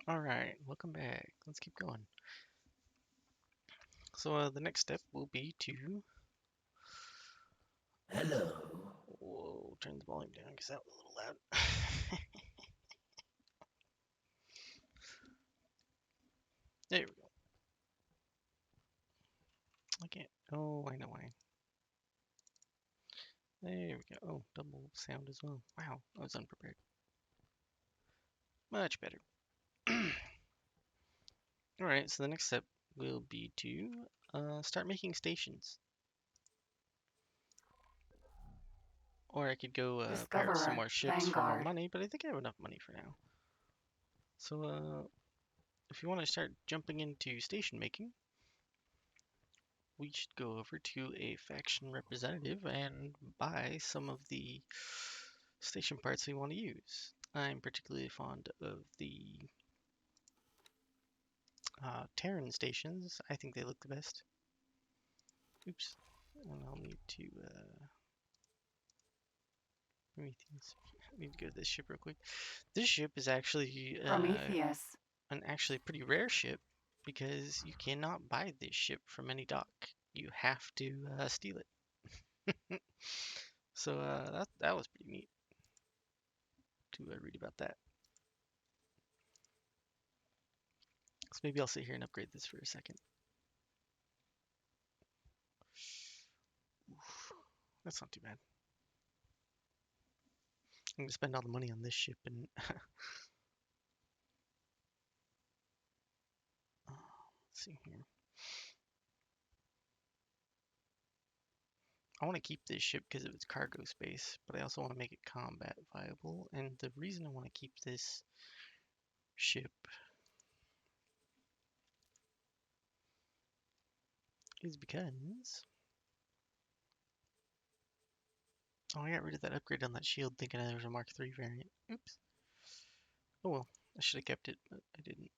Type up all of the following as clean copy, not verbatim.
Alright, welcome back. Let's keep going. So the next step will be to... Hello. Whoa, turn the volume down because that was a little loud. There we go. I can't... Oh, I know why. There we go. Oh, double sound as well. Wow, I was unprepared. Much better. Alright, so the next step will be to start making stations. Or I could go pirate some Discoverer, more ships for more Vanguard. money, but I think I have enough money for now. So if you want to start jumping into station making, we should go over to a faction representative and buy some of the station parts we want to use. I'm particularly fond of the Terran stations. I think they look the best. Oops. And I'll need to Prometheus. I need to go to this ship real quick. This ship is actually Prometheus. an actually pretty rare ship because you cannot buy this ship from any dock. You have to steal it. So that was pretty neat to read about that. So maybe I'll sit here and upgrade this for a second. Oof, that's not too bad. I'm gonna spend all the money on this ship and let's see here. I want to keep this ship because of its cargo space, but I also want to make it combat viable. And the reason I want to keep this ship is because I got rid of that upgrade on that shield thinking there was a Mark III variant. Oops. Oh well, I should have kept it, but I didn't.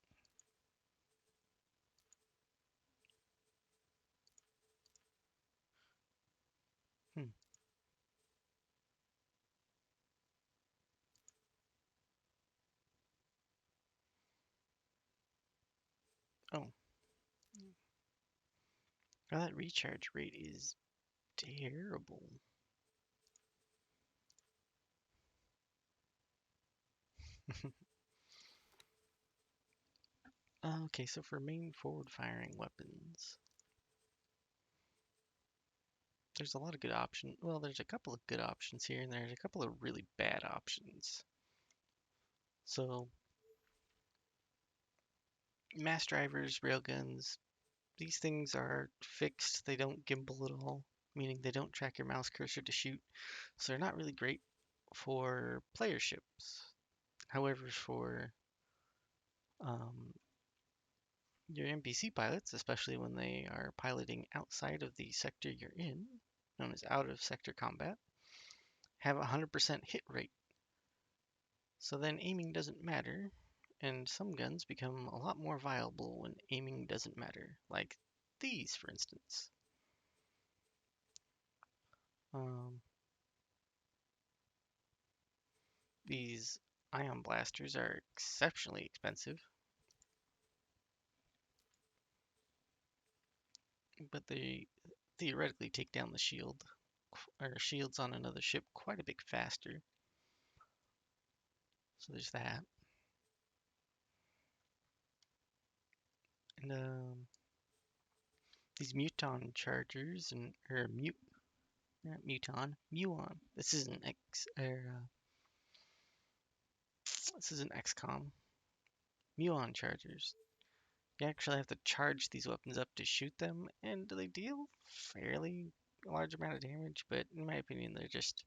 Hmm. Oh. Now that recharge rate is terrible. Okay, so for main forward firing weapons, there's a lot of good options. Well, there's a couple of good options here, and there's a couple of really bad options. So, mass drivers, railguns, these things are fixed. They don't gimbal at all, meaning they don't track your mouse cursor to shoot. So they're not really great for player ships. However, for um, your NPC pilots, especially when they are piloting outside of the sector you're in, known as out of sector combat, have a 100% hit rate. So then aiming doesn't matter, and some guns become a lot more viable when aiming doesn't matter, like these, for instance. Um, these ion blasters are exceptionally expensive, but they theoretically take down the shield or shields on another ship quite a bit faster. So there's that. And these muton chargers and or mute not muton muon. This is an X or this is an XCOM muon chargers. You actually have to charge these weapons up to shoot them, and they deal fairly large amount of damage. But in my opinion, they're just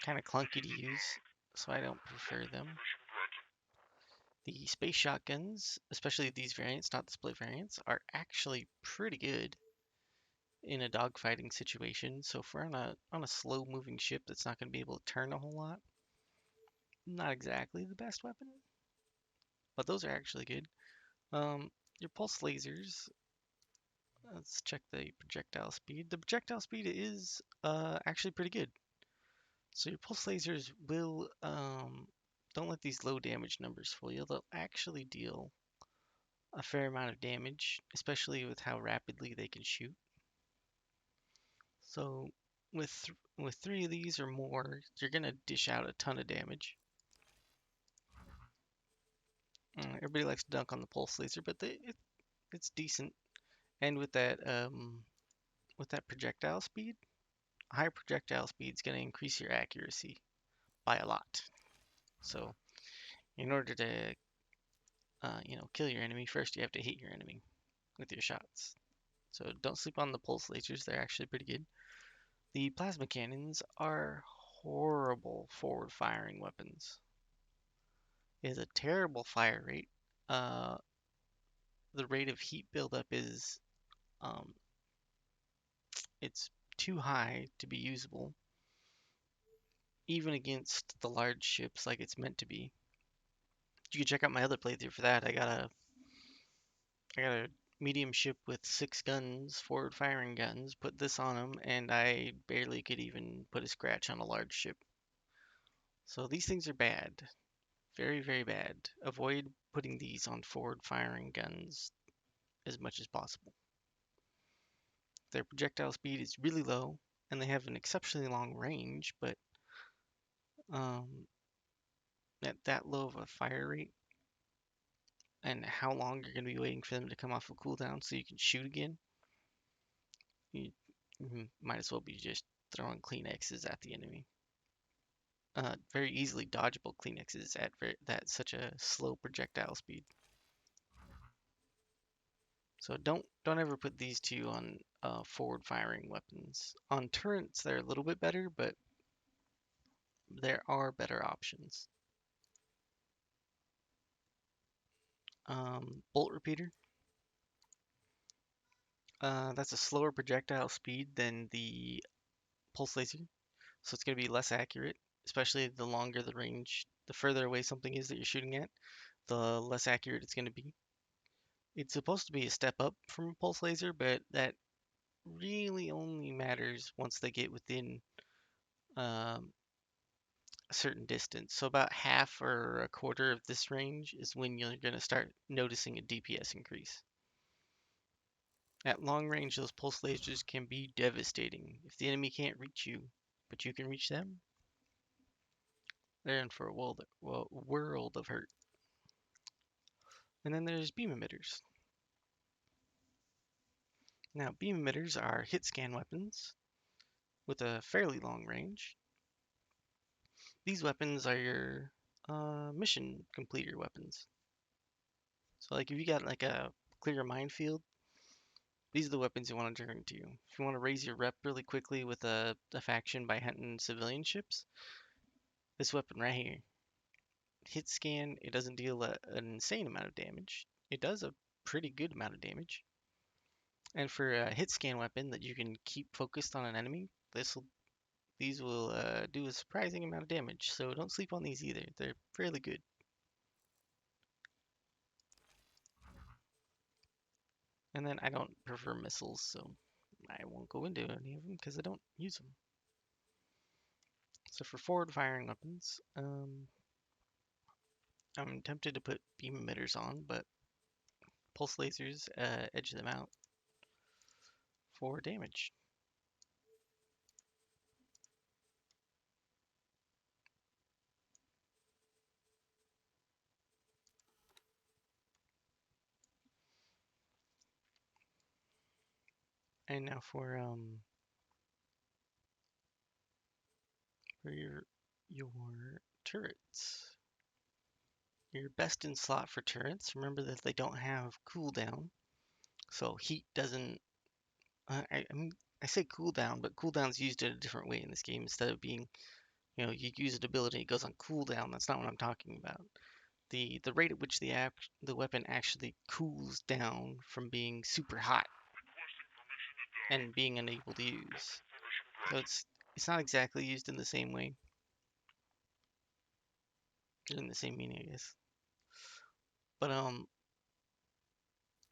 kind of clunky to use, so I don't prefer them. The space shotguns, especially these variants, not the split variants, are actually pretty good in a dogfighting situation. So if we're on a slow moving ship that's not going to be able to turn a whole lot, not exactly the best weapon, but those are actually good. Your pulse lasers. Let's check the projectile speed. The projectile speed is actually pretty good. So your pulse lasers will don't let these low damage numbers fool you. They'll actually deal a fair amount of damage, especially with how rapidly they can shoot. So with 3 of these or more, you're gonna dish out a ton of damage. Everybody likes to dunk on the pulse laser, but it's decent. And with that projectile speed, high projectile speed is gonna increase your accuracy by a lot. So in order to kill your enemy, first you have to hit your enemy with your shots. So don't sleep on the pulse lasers; they're actually pretty good. The plasma cannons are horrible forward-firing weapons. It has a terrible fire rate. Uh, the rate of heat buildup is um, it's too high to be usable, even against the large ships like it's meant to be. You can check out my other playthrough for that. I got a medium ship with 6 guns, forward-firing guns. Put this on them, and I barely could even put a scratch on a large ship. So these things are bad. Very, very bad. Avoid putting these on forward-firing guns as much as possible. Their projectile speed is really low, and they have an exceptionally long range, but um, at that low of a fire rate, and how long you're going to be waiting for them to come off of cooldown so you can shoot again, you might as well be just throwing Kleenexes at the enemy. Very easily dodgeable Kleenexes at that such a slow projectile speed. So don't ever put these two on forward-firing weapons. On turrets, they're a little bit better, but there are better options. Bolt repeater. That's a slower projectile speed than the pulse laser, so it's going to be less accurate, especially the longer the range, the further away something is that you're shooting at, the less accurate it's going to be. It's supposed to be a step up from a pulse laser, but that really only matters once they get within um, a certain distance. So about half or a quarter of this range is when you're going to start noticing a DPS increase. At long range, those pulse lasers can be devastating. If the enemy can't reach you, but you can reach them, they're in for a world of hurt. And then there's beam emitters. Now, beam emitters are hit scan weapons with a fairly long range. These weapons are your mission completer weapons. So, like, if you got like a clear minefield, these are the weapons you want to turn to. If you want to raise your rep really quickly with a faction by hunting civilian ships, this weapon right here. Hit scan, it doesn't deal an insane amount of damage. It does a pretty good amount of damage. And for a hit scan weapon that you can keep focused on an enemy, these will do a surprising amount of damage. So don't sleep on these either. They're fairly good. And then I don't prefer missiles, so I won't go into any of them because I don't use them. So for forward firing weapons, I'm tempted to put beam emitters on, but pulse lasers edge them out for damage. And now for your turrets. Your best in slot for turrets. Remember that they don't have cooldown, so heat doesn't. I mean, I say cooldown, but cooldown's used in a different way in this game. Instead of being, you use an ability, it goes on cooldown. That's not what I'm talking about. The rate at which the weapon actually cools down from being super hot and being unable to use. So it's not exactly used in the same way, in the same meaning, I guess. But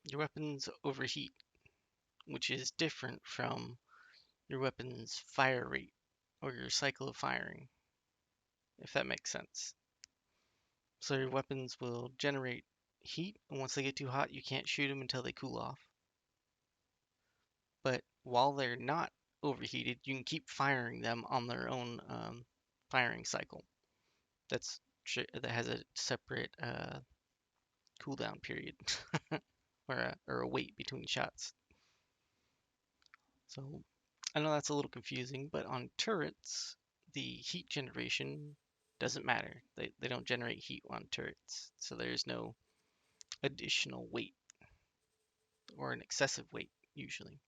your weapons overheat, which is different from your weapon's fire rate or your cycle of firing, if that makes sense. So your weapons will generate heat, and once they get too hot, you can't shoot them until they cool off. But while they're not overheated, you can keep firing them on their own firing cycle. That has a separate cooldown period or a wait between shots. So I know that's a little confusing, but on turrets, the heat generation doesn't matter. They don't generate heat on turrets, so there's no additional weight or an excessive weight usually.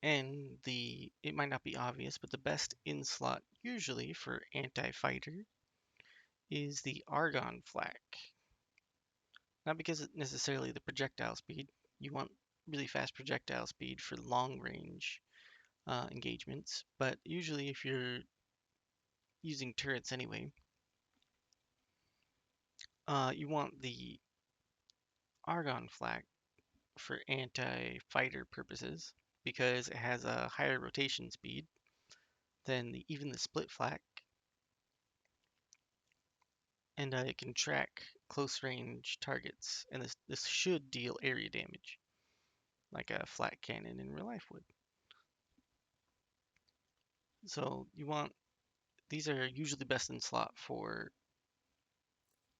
And it might not be obvious, but the best in slot usually for anti-fighter is the argon flak. Not because it's necessarily the projectile speed. You want really fast projectile speed for long range engagements, but usually if you're using turrets anyway, you want the argon flak for anti-fighter purposes because it has a higher rotation speed than even the split flak, and it can track close range targets, and this should deal area damage like a flat cannon in real life would. So these are usually best in slot for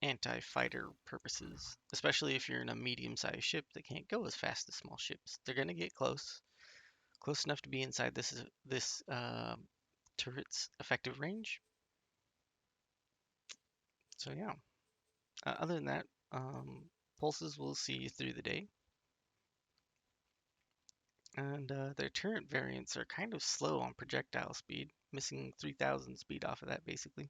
anti-fighter purposes, especially if you're in a medium-sized ship that can't go as fast as small ships. They're gonna get close enough to be inside this turret's effective range. So yeah. Other than that, pulses will see you through the day, and their turret variants are kind of slow on projectile speed, missing 3,000 speed off of that basically.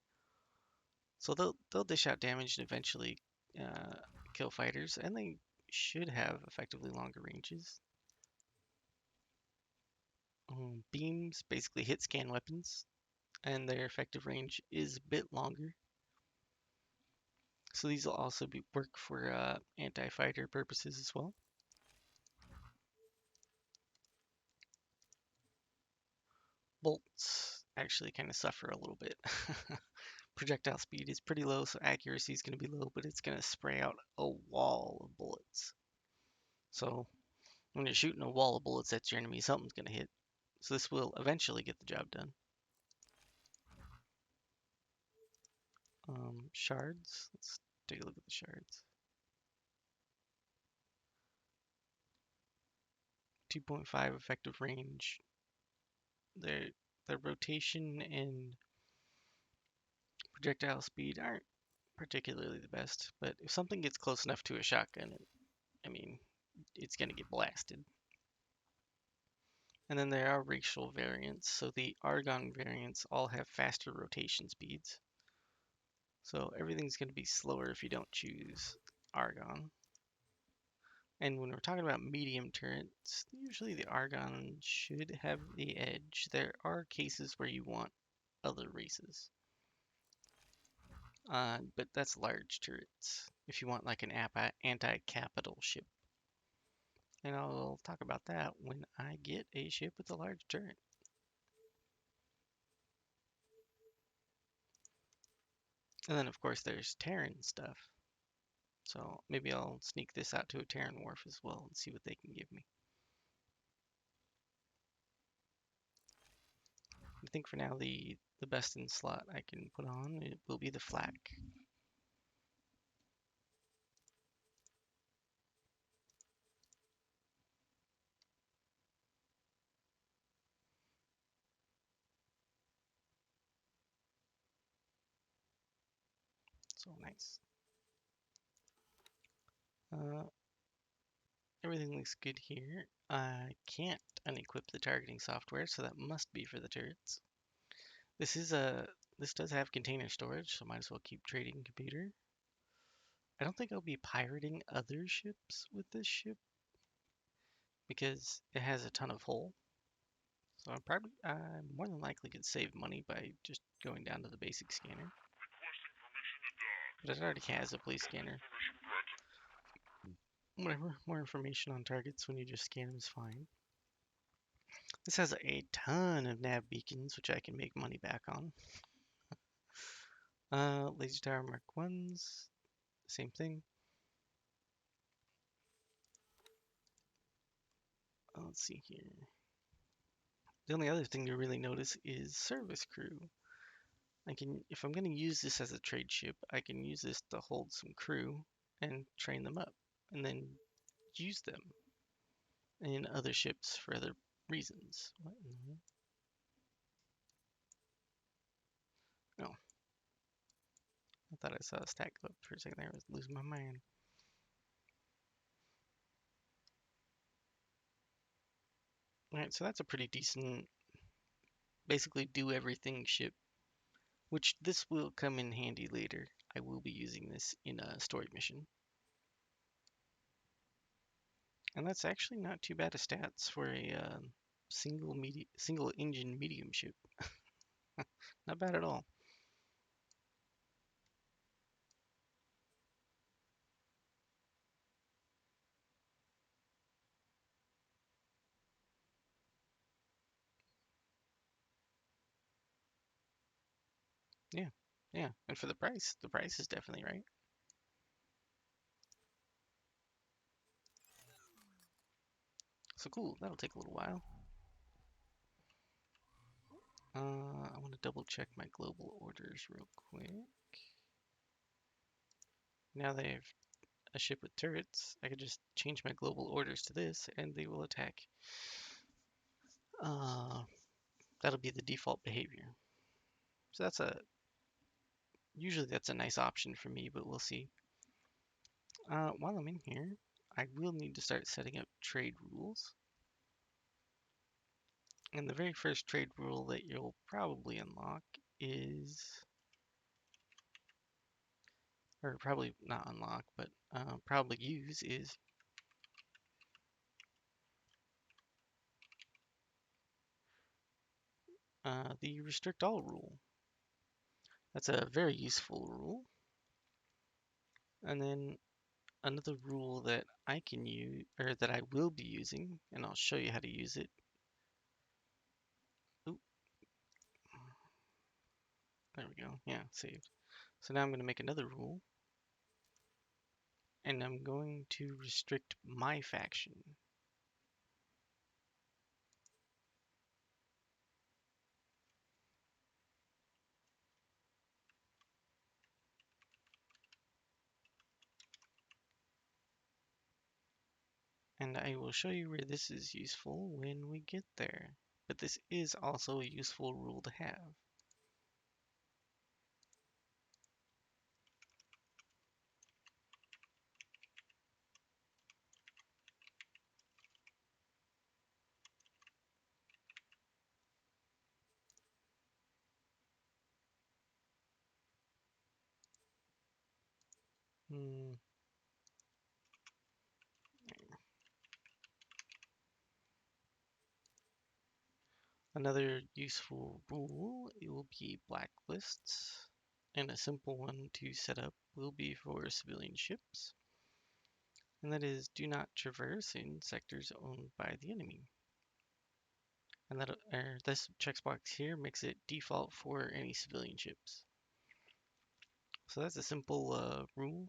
So they'll dish out damage and eventually uh, kill fighters, and they should have effectively longer ranges. Beams basically hit scan weapons, and their effective range is a bit longer. So these will also work for anti-fighter purposes as well. Bolts actually kind of suffer a little bit. Projectile speed is pretty low, so accuracy is going to be low, but it's going to spray out a wall of bullets. So when you're shooting a wall of bullets at your enemy, something's going to hit. So this will eventually get the job done. Shards. Let's take a look at the shards. 2.5 effective range. Their rotation and projectile speed aren't particularly the best, but if something gets close enough to a shotgun, I mean, it's going to get blasted. And then there are racial variants, so the argon variants all have faster rotation speeds. So everything's going to be slower if you don't choose argon. And when we're talking about medium turrets, usually the argon should have the edge. There are cases where you want other races. But that's large turrets. If you want like an anti-capital ship. And I'll talk about that when I get a ship with a large turret. And then of course there's Terran stuff. So maybe I'll sneak this out to a Terran wharf as well and see what they can give me. I think for now the best in slot I can put on it will be the flak. So nice. Uh, Everything looks good here. I can't unequip the targeting software, so that must be for the turrets. This does have container storage, so might as well keep trading computer. I don't think I'll be pirating other ships with this ship because it has a ton of hull. So I'm more than likely could save money by just going down to the basic scanner. But it already has a police scanner. Whatever, more information on targets when you just scan them is fine. This has a ton of nav beacons, which I can make money back on. Laser Tower Mark 1s, same thing. Let's see here. The only other thing to really notice is service crew. If I'm going to use this as a trade ship, I can use this to hold some crew and train them up, and then use them in other ships for other reasons. What in the hell? Oh, I thought I saw a stack go up for a second there. I was losing my mind. Alright, so that's a pretty decent, basically do everything ship, which this will come in handy later. I will be using this in a story mission. And that's actually not too bad of stats for a single engine medium ship. Not bad at all. Yeah, yeah. And for the price is definitely right. So cool. That'll take a little while. I want to double check my global orders real quick. Now they have a ship with turrets. I could just change my global orders to this, and they will attack. Uh, that'll be the default behavior. So usually that's a nice option for me, but we'll see. While I'm in here, I will need to start setting up trade rules. And the very first trade rule that you'll probably unlock is, or probably not unlock, but probably use is the restrict all rule. That's a very useful rule. And then another rule that I can use, or that I will be using, and I'll show you how to use it. Oop, there we go. Yeah, saved. So now I'm going to make another rule, and I'm going to restrict my faction. And I will show you where this is useful when we get there. But this is also a useful rule to have. Hmm. Another useful rule, it will be blacklists. And a simple one to set up will be for civilian ships. And that is, do not traverse in sectors owned by the enemy. And this checkbox here makes it default for any civilian ships. So that's a simple rule.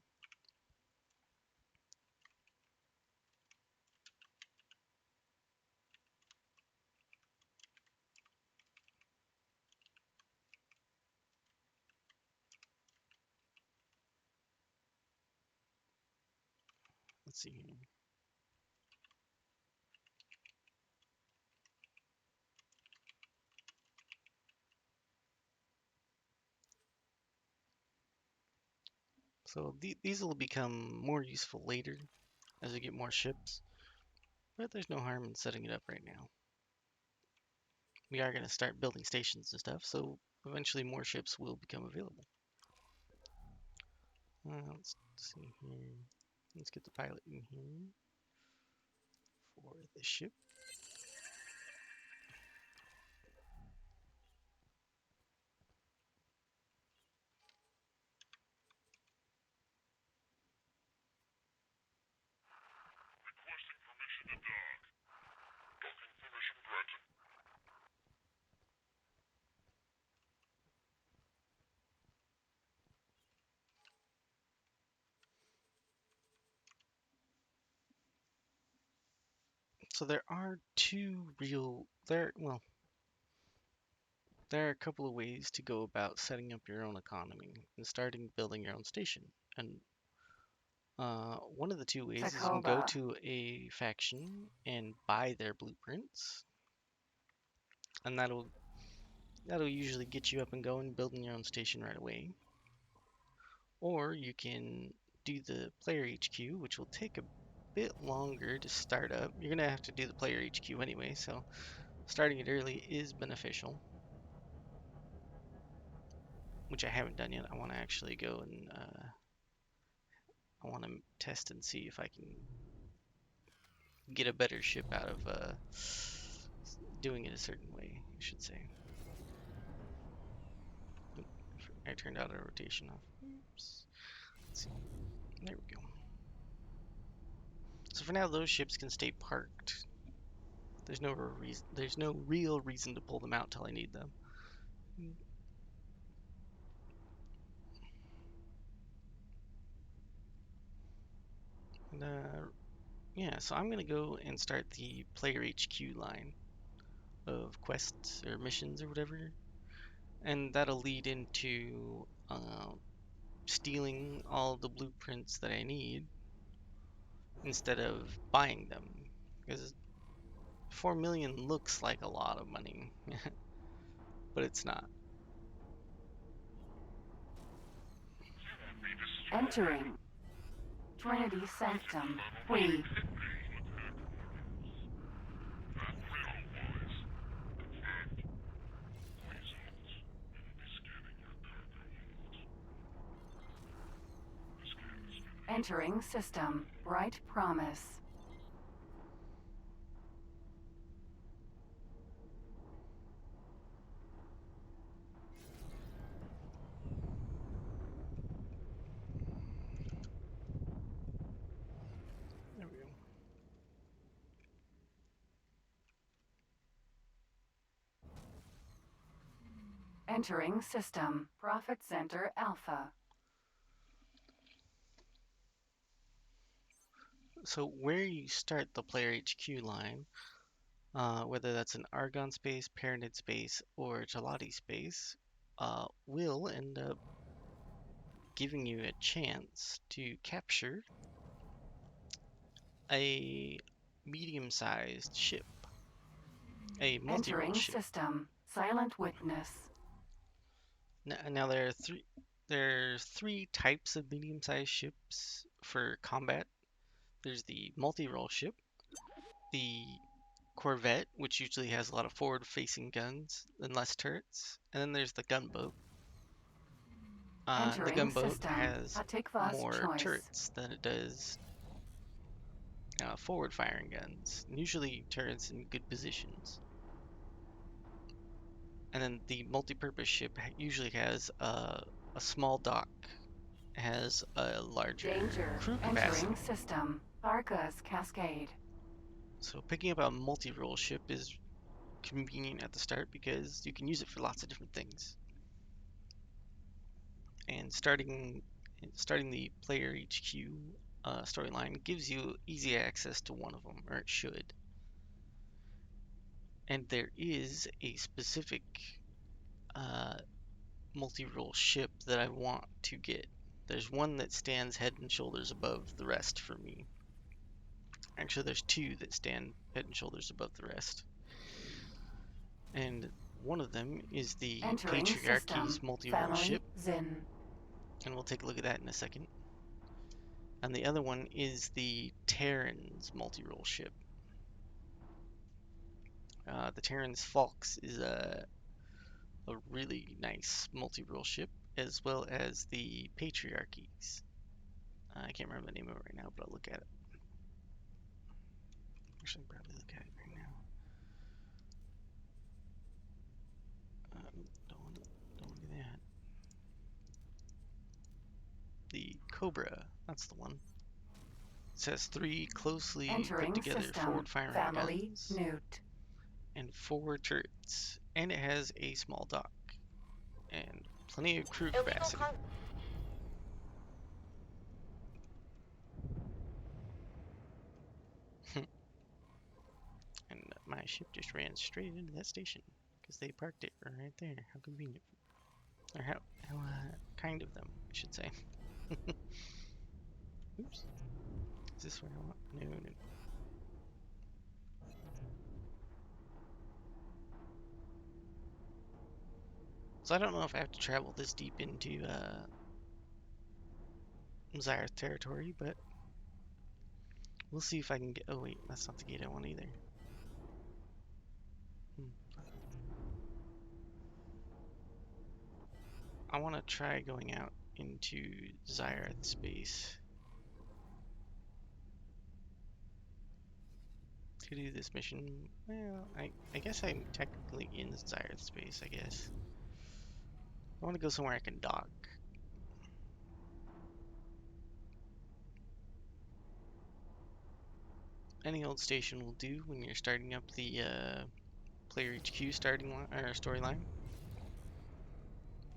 Let's see here. So these will become more useful later as we get more ships, but there's no harm in setting it up right now. We are going to start building stations and stuff, so eventually more ships will become available. Let's see here. Let's get the pilot in here for the ship. Requesting permission to dock. Docking permission granted. So there are two real there are a couple of ways to go about setting up your own economy and starting building your own station. And one of the two ways is you can go Tacoba. to a faction and buy their blueprints, and that'll usually get you up and going, building your own station right away. Or you can do the player HQ, which will take a bit longer to start up. You're gonna have to do the player HQ anyway, so starting it early is beneficial, which I haven't done yet. I want to actually go and I want to test and see if I can get a better ship out of doing it a certain way, I should say. Oop, I turned out a rotation off. Oops. Let's see. There we go. So for now, those ships can stay parked. There's no real reason to pull them out till I need them. And yeah, so I'm gonna go and start the player HQ line of quests or missions or whatever, and that'll lead into stealing all the blueprints that I need instead of buying them, because 4 million looks like a lot of money, but it's not. Entering. Trinity Sanctum. We. Entering system. Bright Promise. There we go. Entering system. Profit Center Alpha. So where you start the player HQ line, whether that's an Argon space, Paranid space, or Gelati space, will end up giving you a chance to capture a medium-sized ship, a multi-role Entering ship. system. Silent Witness. Now there's three types of medium-sized ships for combat. There's the multi-role ship, the corvette, which usually has a lot of forward-facing guns and less turrets, and then there's the gunboat. The Entering gunboat system. has Hatikva's more choice. turrets than it does forward-firing guns, and usually turrets in good positions. And then the multi-purpose ship usually has a small dock, has a larger Danger. crew Entering capacity. system. Arca's Cascade. So picking up a multi-role ship is convenient at the start because you can use it for lots of different things. And starting the player HQ storyline gives you easy access to one of them, or it should. And there is a specific multi-role ship that I want to get. There's one that stands head and shoulders above the rest for me. Actually, there's two that stand head and shoulders above the rest. And one of them is the Entering Patriarchy's system. multi-role Family ship, Zin. and we'll take a look at that in a second. And the other one is the Terran's multi-role ship. The Terran's Falx is a really nice multi-role ship, as well as the Patriarchy's. I can't remember the name of it right now, but I'll look at it. Actually, I'll probably look at it right now. Don't look at that. The Cobra, that's the one. It says 3 closely put Entering together system. forward-firing Family guns Newt. and 4 turrets, and it has a small dock and plenty of crew capacity. my ship just ran straight into that station because they parked it right there. How convenient. Or how kind of them, I should say. Oops. Is this where I want? No, no. So I don't know if I have to travel this deep into Zyarth territory, but we'll see if I can get. Oh wait, that's not the gate I want either. I want to try going out into Zyarth space to do this mission. Well, I guess I'm technically in Zyarth space, I guess. I want to go somewhere I can dock. Any old station will do when you're starting up the player HQ starting line or storyline.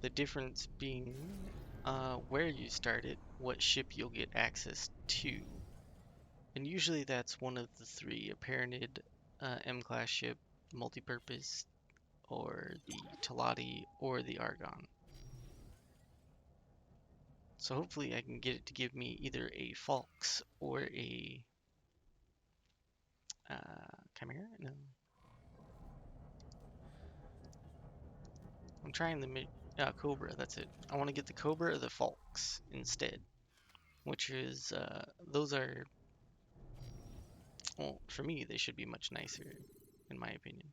The difference being where you start it, what ship you'll get access to. And usually that's one of the three, a Paranid M-class ship, multi-purpose, or the Talati, or the Argon. So hopefully I can get it to give me either a Falx or a Chimera? No. I'm trying the Cobra, that's it. I want to get the Cobra or the Falx instead. Which is, those are, well, for me, they should be much nicer, in my opinion.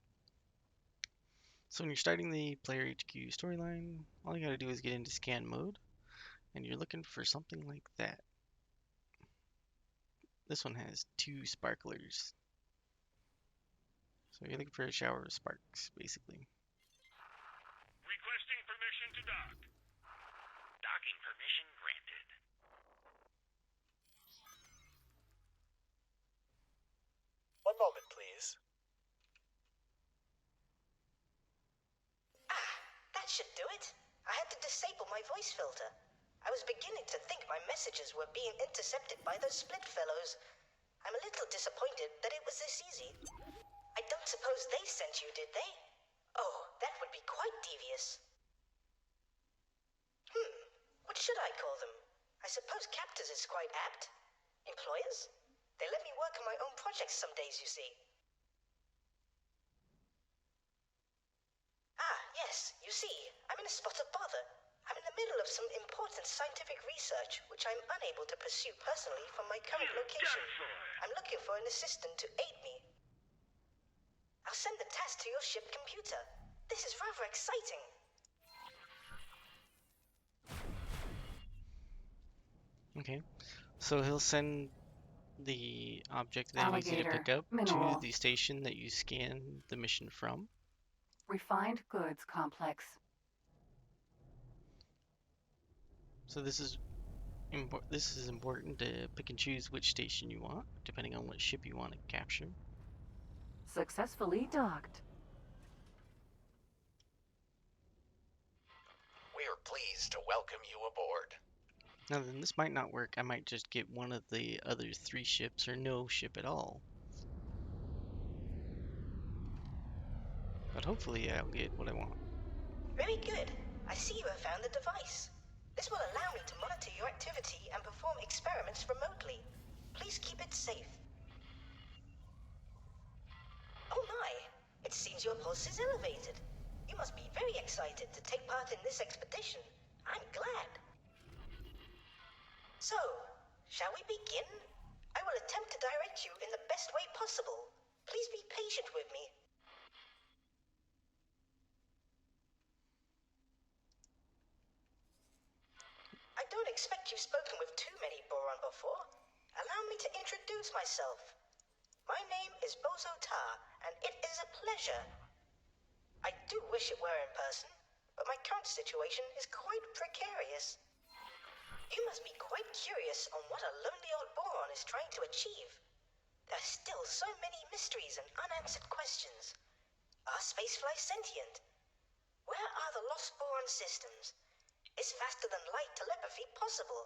So when you're starting the player HQ storyline, all you gotta do is get into scan mode, and you're looking for something like that. This one has 2 sparklers. So you're looking for a shower of sparks, basically. Requesting permission to dock. Docking permission granted. One moment, please. That should do it. I had to disable my voice filter. I was beginning to think my messages were being intercepted by those split fellows. I'm a little disappointed that it was this easy. I don't suppose they sent you, did they? Oh, that would be quite devious. What should I call them? I suppose captors is quite apt. Employers? They let me work on my own projects some days, you see. Yes, you see, I'm in a spot of bother. I'm in the middle of some important scientific research, which I'm unable to pursue personally from my current location. I'm looking for an assistant to aid me. I'll send the task to your ship computer. This is rather exciting. Okay, so he'll send the object that he needs you to Alligator, pick up to mineral. the station that you scan the mission from. Refined goods complex. So this is important to pick and choose which station you want, depending on what ship you want to capture. Successfully docked. We're pleased to welcome you aboard. Now then, this might not work. I might just get one of the other 3 ships or no ship at all. But hopefully I'll get what I want. Very good. I see you have found the device. This will allow me to monitor your activity and perform experiments remotely. Please keep it safe. Oh my, it seems your pulse is elevated. You must be very excited to take part in this expedition. I'm glad. So, shall we begin? I will attempt to direct you in the best way possible. Please be patient with me. I don't expect you've spoken with too many Boron before. Allow me to introduce myself. My name is Bozo Tar, and it is a pleasure. I do wish it were in person, but my current situation is quite precarious. You must be quite curious on what a lonely old Boron is trying to achieve. There are still so many mysteries and unanswered questions. Are spaceflies sentient? Where are the lost Boron systems? Is faster-than-light telepathy possible?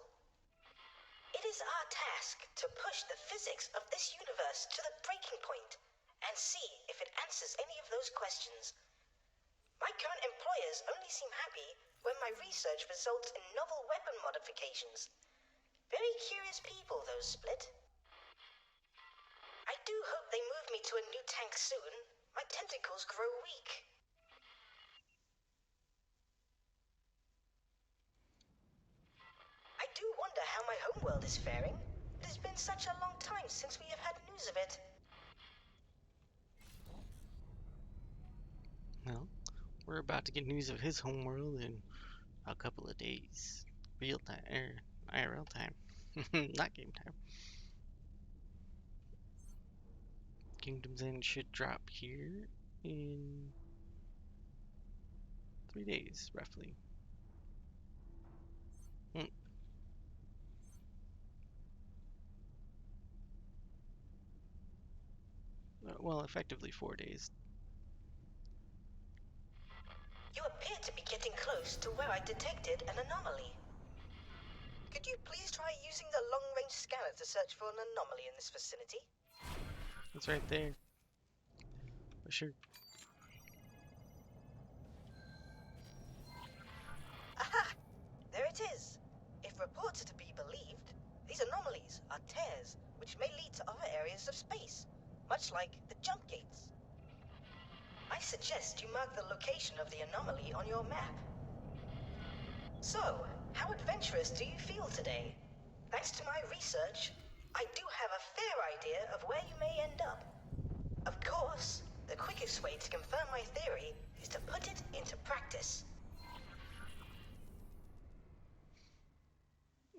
It is our task to push the physics of this universe to the breaking point and see if it answers any of those questions. My current employers only seem happy when my research results in novel weapon modifications. Very curious people, those Split. I do hope they move me to a new tank soon. My tentacles grow weak. I do wonder how my homeworld is faring. It has been such a long time since we have had news of it. Well, we're about to get news of his homeworld in a couple of days. Real time, IRL time. Not game time. Kingdom's End should drop here in 3 days, roughly. Well, effectively 4 days. You appear to be getting close to where I detected an anomaly. Could you please try using the long-range scanner to search for an anomaly in this vicinity? It's right there. For sure. Aha! There it is. If reports are to be believed, these anomalies are tears which may lead to other areas of space, much like the jump gates. I suggest you mark the location of the anomaly on your map. So, how adventurous do you feel today? Thanks to my research, I do have a fair idea of where you may end up. Of course, the quickest way to confirm my theory is to put it into practice.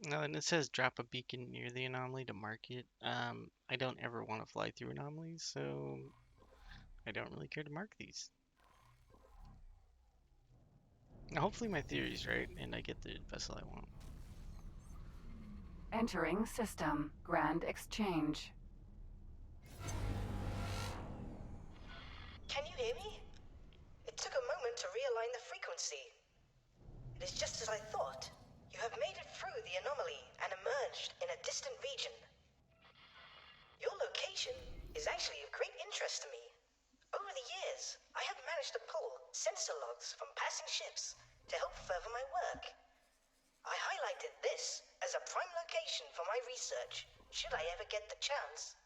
No, and it says drop a beacon near the anomaly to mark it. I don't ever want to fly through anomalies, so I don't really care to mark these. Now, hopefully my theory's right, and I get the vessel I want. Entering system. Grand exchange. Can you hear me? It took a moment to realign the frequency. It is just as I thought. You have made it through the anomaly and emerged in a distant region. Your location is actually of great interest to me. Over the years, I have managed to pull sensor logs from passing ships to help further my work. I highlighted this as a prime location for my research, should I ever get the chance.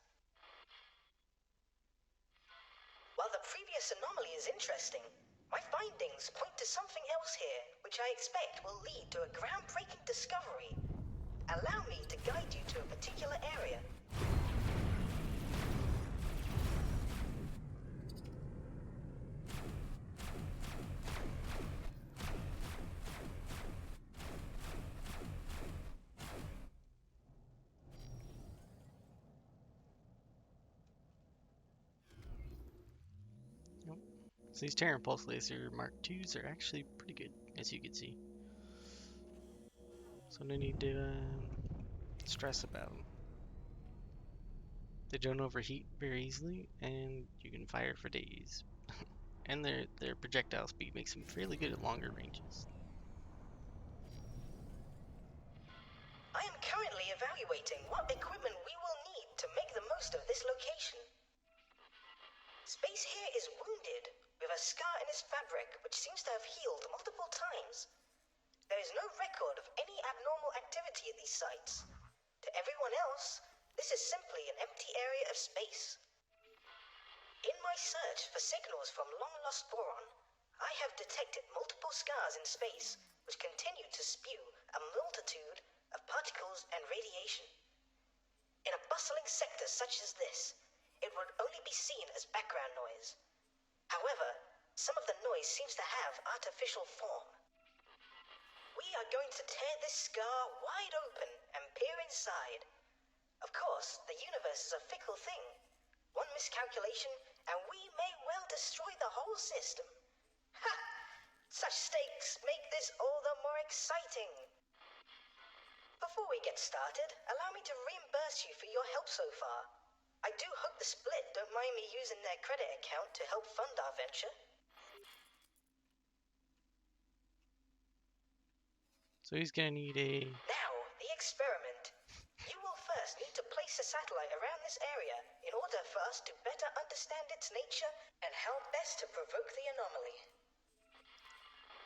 While the previous anomaly is interesting, my findings point to something else here, which I expect will lead to a groundbreaking discovery. Allow me to guide you to a particular area. So these Terran Pulse Laser Mark IIs are actually pretty good, as you can see. So no need to stress about them. They don't overheat very easily, and you can fire for days. And their projectile speed makes them fairly good at longer ranges. I am currently evaluating what equipment we will need to make the most of this location. Space here is wounded, with a scar in its fabric which seems to have healed multiple times. There is no record of any abnormal activity at these sites. To everyone else, this is simply an empty area of space. In my search for signals from long-lost boron, I have detected multiple scars in space which continue to spew a multitude of particles and radiation. In a bustling sector such as this, it would only be seen as background noise. However, some of the noise seems to have artificial form. We are going to tear this scar wide open and peer inside. Of course, the universe is a fickle thing. One miscalculation, and we may well destroy the whole system. Ha! Such stakes make this all the more exciting. Before we get started, allow me to reimburse you for your help so far. I do hope the Split don't mind me using their credit account to help fund our venture. So he's gonna need a... Now, the experiment. You will first need to place place a satellite around this area in order for us to better understand its nature and how best to provoke the anomaly.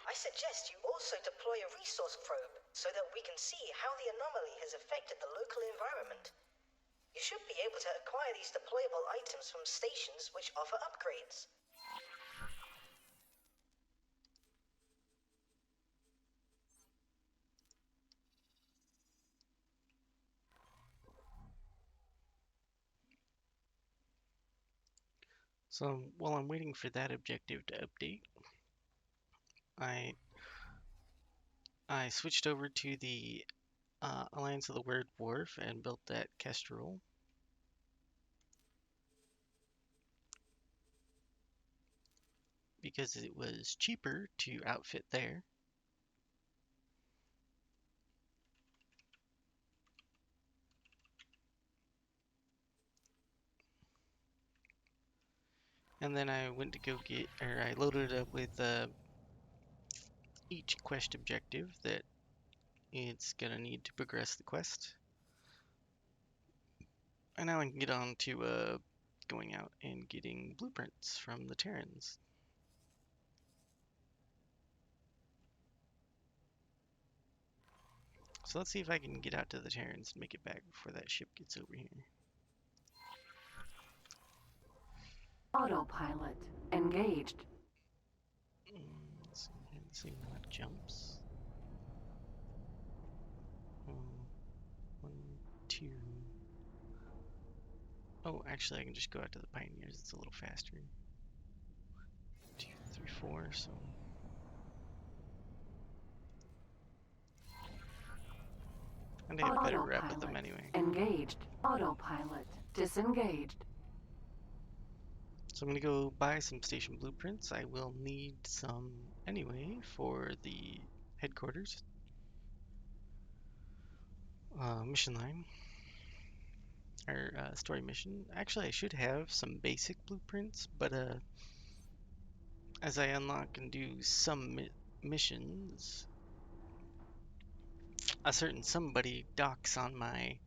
I suggest you also deploy a resource probe so that we can see how the anomaly has affected the local environment. You should be able to acquire these deployable items from stations which offer upgrades. So while I'm waiting for that objective to update, I switched over to the Alliance of the Weird Dwarf and built that Kestrel. Because it was cheaper to outfit there. And then I went to go get, or I loaded it up with each quest objective that it's gonna need to progress the quest. And now I can get on to going out and getting blueprints from the Terrans. So let's see if I can get out to the Terrans and make it back before that ship gets over here. Autopilot engaged. Let's see here, the same amount of jumps. 1, 2. Oh, actually I can just go out to the Pioneers, it's a little faster. 2, 3, 4, so... And I have better rep with them anyway. Engaged. Autopilot disengaged. So I'm gonna go buy some station blueprints. I will need some anyway for the headquarters mission line or story mission. Actually, I should have some basic blueprints, but as I unlock and do some missions, a certain somebody docks on my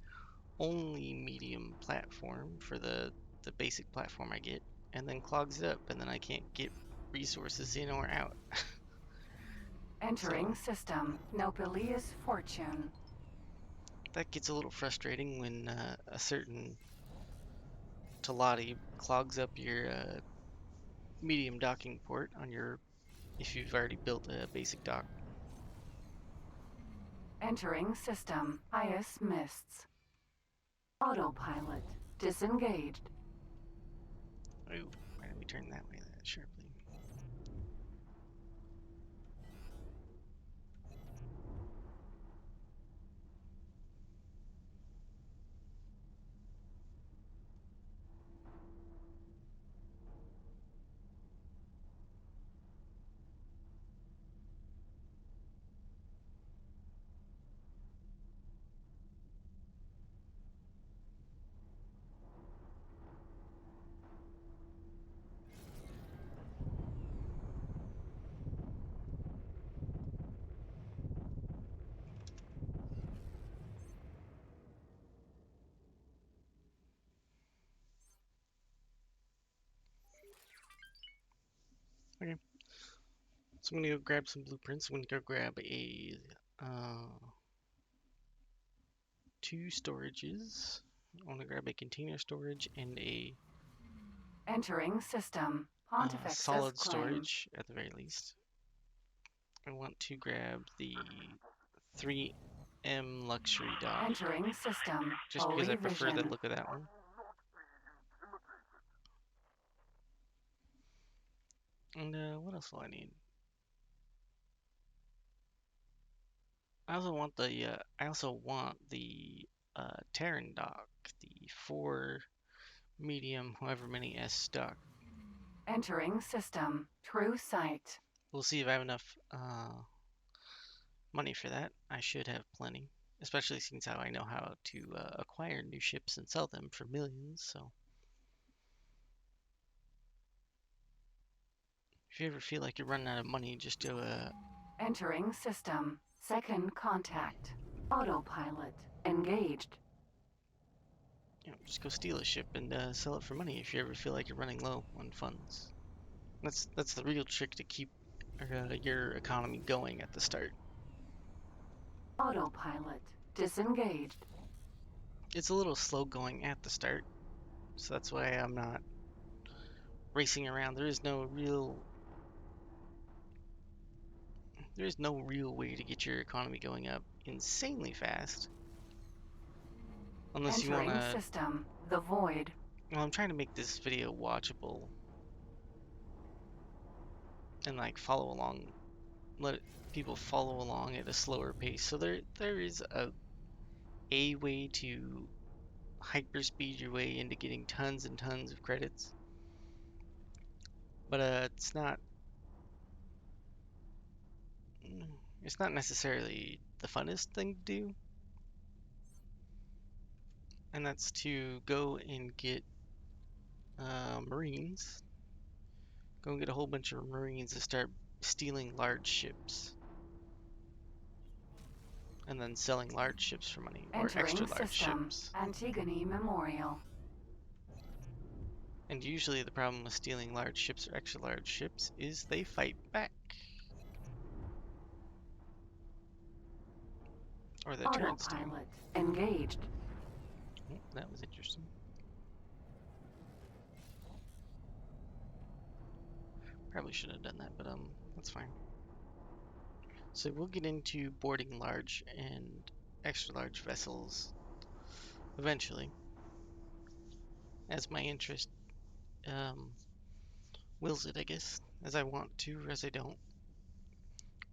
only medium platform for the basic platform I get, and then clogs it up, and then I can't get resources in or out. Entering So system. Nopalius Fortune. that gets a little frustrating when a certain Talati clogs up your medium docking port on your, if you've already built a basic dock. Entering system. Ice mists. Autopilot disengaged. Oh, why did we turn that way that sharply? Okay. So I'm gonna go grab some blueprints. I'm gonna go grab a 2 storages. I want to grab a container storage and a Entering system. Pontifex's solid claim. storage at the very least. I want to grab the 3M luxury dock Entering system. just because I prefer the Vision. look of that one. And what else will I need? I also want the Terran dock, the 4 medium, however many S dock. Entering system. True sight. We'll see if I have enough money for that. I should have plenty, especially since how I know how to acquire new ships and sell them for millions. So if you ever feel like you're running out of money, just do Entering system. Second contact. Autopilot engaged. just go steal a ship and sell it for money if you ever feel like you're running low on funds. That's the real trick to keep your economy going at the start. Autopilot disengaged. It's a little slow going at the start, so that's why I'm not racing around. There is no real way to get your economy going up insanely fast. Unless you want Entering to... system. The void. Well, I'm trying to make this video watchable and like follow along, let people follow along at a slower pace. So there is a way to hyperspeed your way into getting tons and tons of credits, but it's not necessarily the funnest thing to do, and that's to go and get Marines. Go and get a whole bunch of Marines to start stealing large ships, and then selling large ships for money, or extra Entering large system. ships. Antigone Memorial. And usually the problem with stealing large ships or extra large ships is they fight back. Or the turrets do. Autopilot engaged. Oh, that was interesting. Probably should have done that, but that's fine. So we'll get into boarding large and extra large vessels eventually, as my interest wills it, I guess, as I want to or as I don't.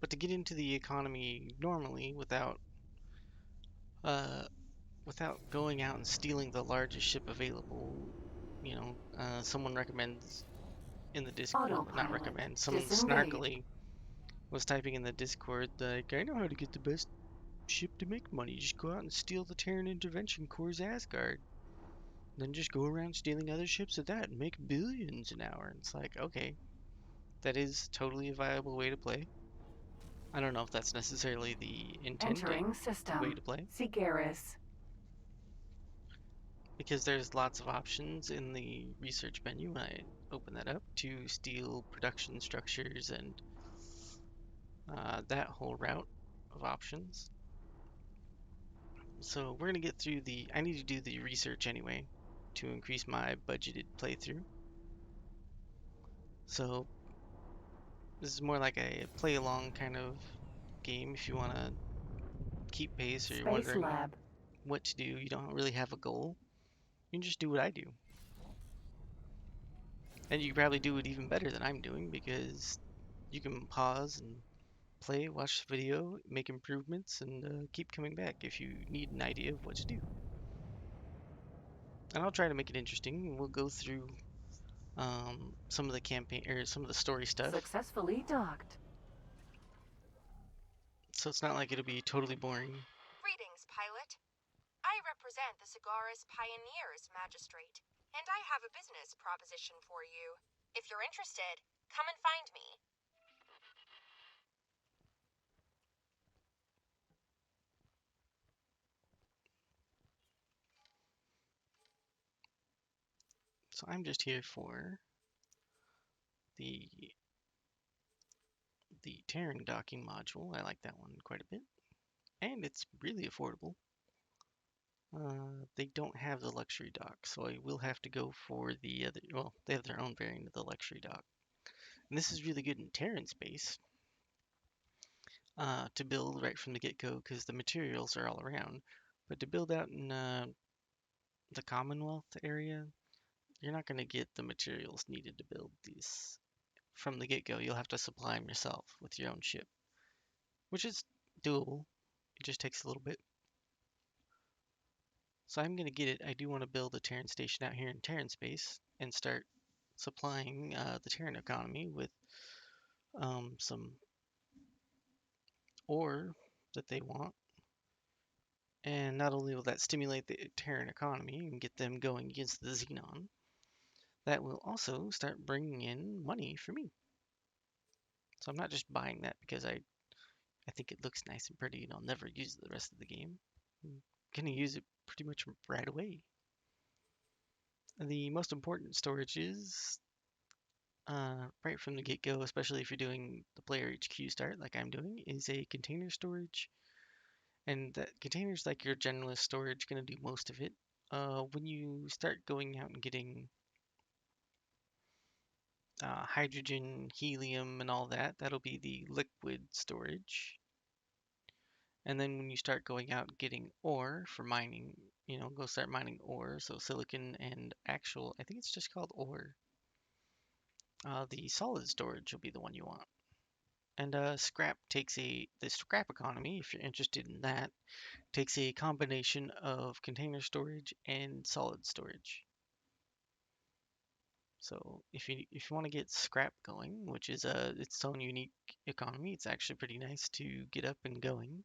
But to get into the economy normally uh, without going out and stealing the largest ship available, someone recommends in the Discord, not Autopilot recommend, someone disengaged. snarkily was typing in the Discord like, I know how to get the best ship to make money. Just go out and steal the Terran Intervention Corps' Asgard. Then just go around stealing other ships at that and make billions an hour. And it's like, okay, that is totally a viable way to play. I don't know if that's necessarily the intended Entering way system. to play, Sigeris. because there's lots of options in the research menu when I open that up to steal production structures and that whole route of options. So we're gonna get through I need to do the research anyway to increase my budgeted playthrough. So this is more like a play along kind of game if you want to keep pace or you're Space wondering lab. what to do. You don't really have a goal. You can just do what I do. And you can probably do it even better than I'm doing because you can pause and play, watch the video, make improvements, and keep coming back if you need an idea of what to do. And I'll try to make it interesting. We'll go through some of the campaign or some of the story stuff. Successfully docked. So it's not like it'll be totally boring. Greetings, pilot. I represent the Cigaris Pioneers Magistrate, and I have a business proposition for you. If you're interested, come and find me. So I'm just here for the Terran docking module. I like that one quite a bit. And it's really affordable. They don't have the luxury dock, so I will have to go for the other. Well, they have their own variant of the luxury dock. And this is really good in Terran space to build right from the get-go because the materials are all around. But to build out in the Commonwealth area, you're not going to get the materials needed to build these from the get-go. You'll have to supply them yourself with your own ship, which is doable. It just takes a little bit. So I'm going to get it. I do want to build a Terran station out here in Terran space and start supplying the Terran economy with some ore that they want. And not only will that stimulate the Terran economy and get them going against the Xenon, that will also start bringing in money for me. So I'm not just buying that because I think it looks nice and pretty and I'll never use it the rest of the game. I'm going to use it pretty much right away. The most important storage is right from the get-go, especially if you're doing the player HQ start like I'm doing, is a container storage. And that container's like your generalist storage, going to do most of it. When you start going out and getting hydrogen, helium, and all that, that'll be the liquid storage. And then when you start going out and getting ore for mining, go start mining ore, so silicon and actual, I think it's just called ore. The solid storage will be the one you want. And scrap takes the scrap economy, if you're interested in that, takes a combination of container storage and solid storage. So if you want to get scrap going, which is its own unique economy, it's actually pretty nice to get up and going.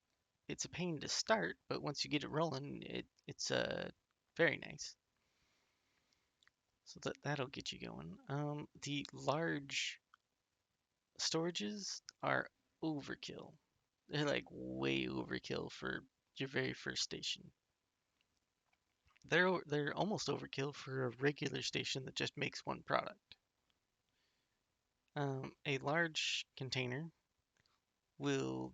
It's a pain to start, but once you get it rolling, it's very nice. So that'll get you going. The large storages are overkill. They're like way overkill for your very first station. They're almost overkill for a regular station that just makes one product. A large container will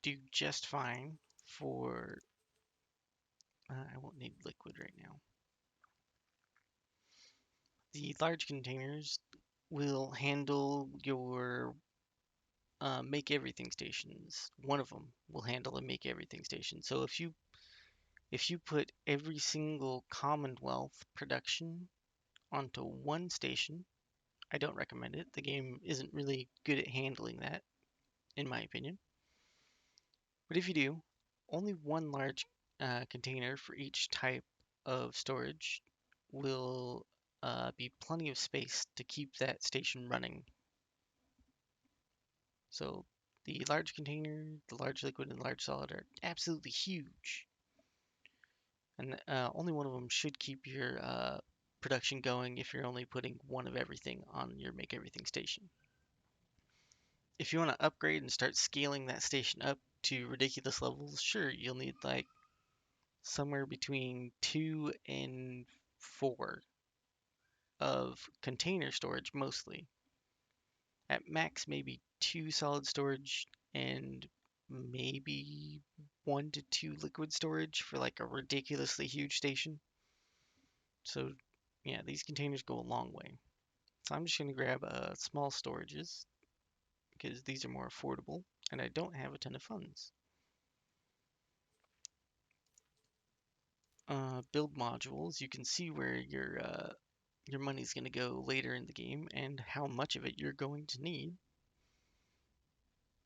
do just fine for. I won't need liquid right now. The large containers will handle your make everything stations. One of them will handle a make everything station. So if you put every single Commonwealth production onto one station, I don't recommend it. The game isn't really good at handling that, in my opinion. But if you do, only one large container for each type of storage will be plenty of space to keep that station running. So the large container, the large liquid, and the large solid are absolutely huge. And only one of them should keep your production going if you're only putting one of everything on your make everything station. If you want to upgrade and start scaling that station up to ridiculous levels, sure, you'll need like somewhere between 2 and 4 of container storage mostly. At max, maybe 2 solid storage and maybe 1 to 2 liquid storage for like a ridiculously huge station. So yeah, these containers go a long way. So I'm just going to grab small storages because these are more affordable and I don't have a ton of funds. Build modules, you can see where your money's going to go later in the game and how much of it you're going to need.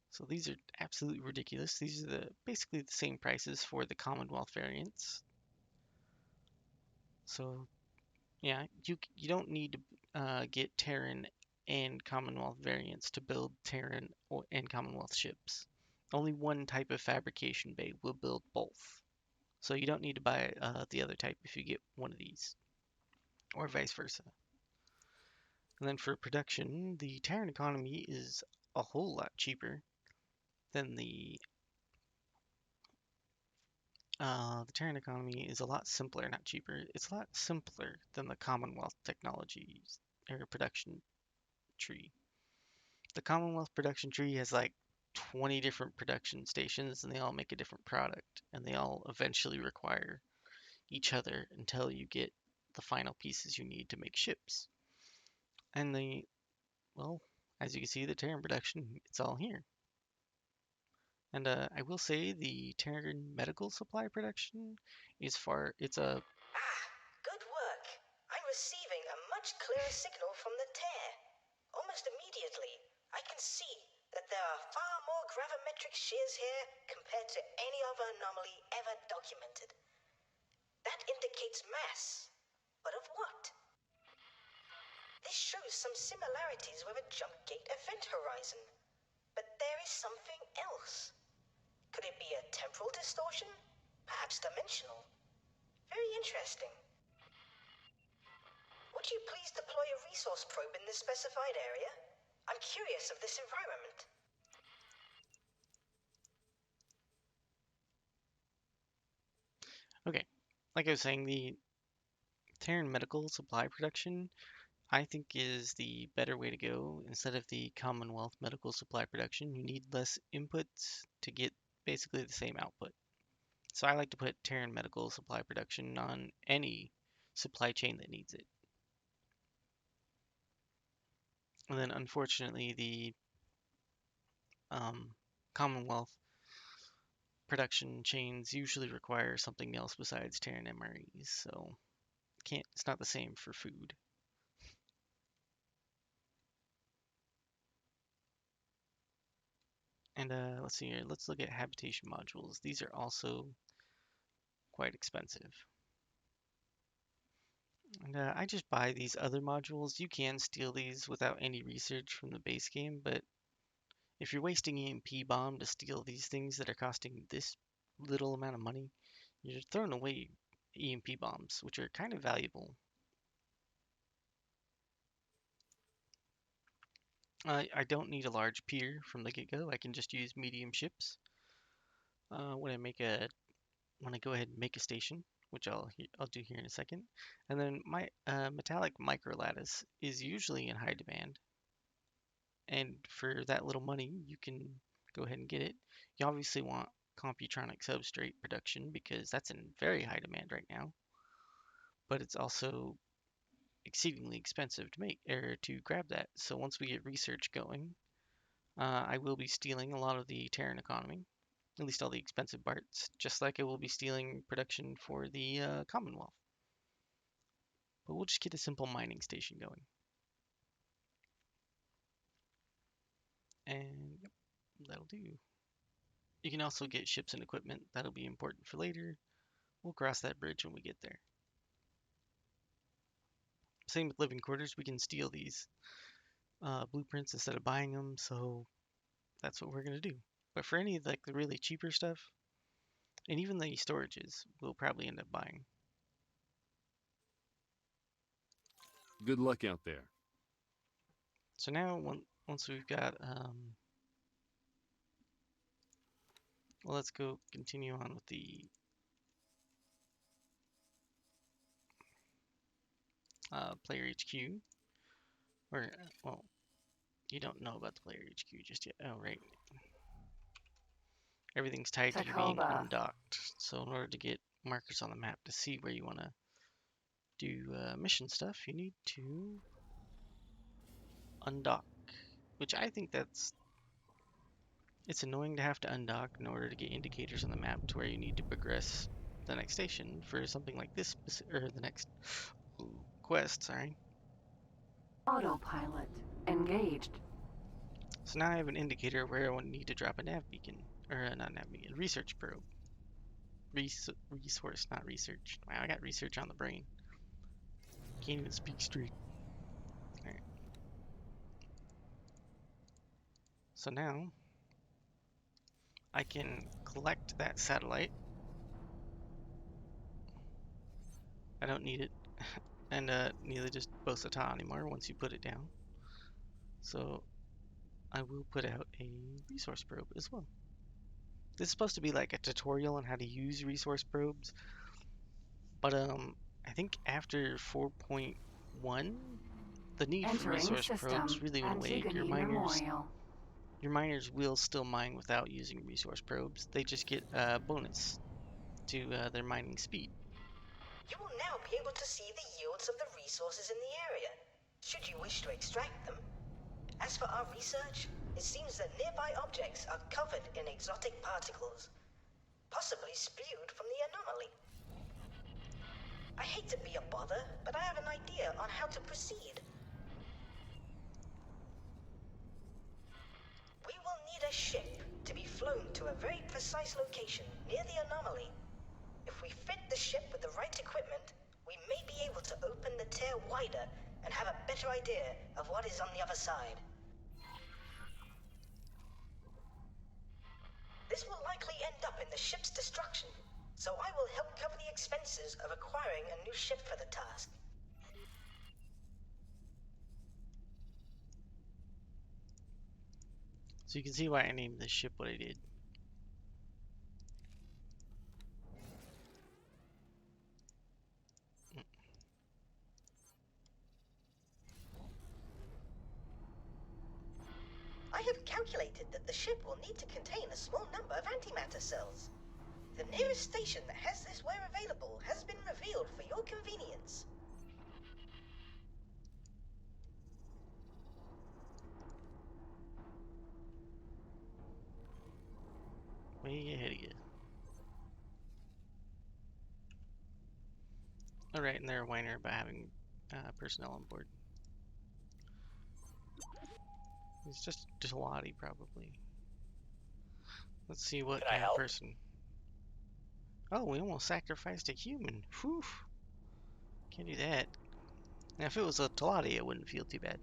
So these are absolutely ridiculous. These are basically the same prices for the Commonwealth variants. So yeah, you don't need to get Terran and Commonwealth variants to build Terran and Commonwealth ships. Only one type of fabrication bay will build both. So you don't need to buy the other type if you get one of these, or vice versa. And then for production, the Terran economy is a whole lot cheaper than the Terran economy is a lot simpler, not cheaper. It's a lot simpler than the Commonwealth technologies or production tree. The Commonwealth production tree has like 20 different production stations and they all make a different product and they all eventually require each other until you get the final pieces you need to make ships. And well, as you can see, the Terran production, it's all here. And I will say the Terran medical supply production is it's a Good work. I'm receiving a much clearer signal from the tear. Almost immediately, I can see that there are far more gravimetric shears here compared to any other anomaly ever documented. That indicates mass. But of what? This shows some similarities with a jump gate event horizon. But there is something else. Could it be a temporal distortion? Perhaps dimensional? Very interesting. Would you please deploy a resource probe in this specified area? I'm curious of this environment. okay. Like I was saying, the Terran medical supply production, I think, is the better way to go. Instead of the Commonwealth medical supply production, you need less inputs to get basically the same output. So I like to put Terran medical supply production on any supply chain that needs it. And then unfortunately, the Commonwealth production chains usually require something else besides Terran MREs, so it's not the same for food. And let's see here. Let's look at habitation modules. These are also quite expensive. And I just buy these other modules. You can steal these without any research from the base game, but if you're wasting EMP bomb to steal these things that are costing this little amount of money, you're throwing away EMP bombs, which are kind of valuable. I don't need a large pier from the get-go. I can just use medium ships. When I go ahead and make a station, which I'll do here in a second, and then my metallic microlattice is usually in high demand, and for that little money, you can go ahead and get it. You obviously want computronic substrate production because that's in very high demand right now, but it's also exceedingly expensive to make or to grab that. So once we get research going, I will be stealing a lot of the Terran economy, at least all the expensive parts, just like I will be stealing production for the Commonwealth. But we'll just get a simple mining station going. And yep, that'll do. You can also get ships and equipment. That'll be important for later. We'll cross that bridge when we get there. Same with living quarters. We can steal these blueprints instead of buying them, so that's what we're going to do. But for any of like the really cheaper stuff, and even the storages, we'll probably end up buying. Good luck out there. So now, once we've got, well, let's go continue on with the player HQ. Or, well, you don't know about the player HQ just yet. Oh, right. Everything's tied to you being Tacoba. undocked. So in order to get markers on the map to see where you want to do mission stuff, you need to undock. Which I think it's annoying to have to undock in order to get indicators on the map to where you need to progress the next station for something like this, or the next quest, sorry. Autopilot. Engaged. So now I have an indicator where I would need to drop a nav beacon, or not nav beacon, research probe. Resource, not research. Wow, I got research on the brain. Can't even speak straight. Alright. So now, I can collect that satellite. I don't need it. And neither does Bosata anymore once you put it down. So I will put out a resource probe as well. This is supposed to be like a tutorial on how to use resource probes, but I think after 4.1, the need for Entering resource system. probes really went away. Antigone Memorial. Your miners will still mine without using resource probes. They just get a bonus to their mining speed. You will now be able to see the yields of the resources in the area, should you wish to extract them. As for our research, it seems that nearby objects are covered in exotic particles, possibly spewed from the anomaly. I hate to be a bother, but I have an idea on how to proceed. We will need a ship to be flown to a very precise location near the anomaly. If we fit the ship with the right equipment, we may be able to open the tear wider and have a better idea of what is on the other side. This will likely end up in the ship's destruction, so I will help cover the expenses of acquiring a new ship for the task. So you can see why I named this ship what I did. have calculated that the ship will need to contain a small number of antimatter cells. The nearest station that has this ware available has been revealed for your convenience. Way ahead of you. Alright, and they're a whiner about having personnel on board. It's just Gelati, probably. Let's see what Can I kind of help? person. Oh, we almost sacrificed a human. Whew. Can't do that. Now, if it was a Gelati, it wouldn't feel too bad.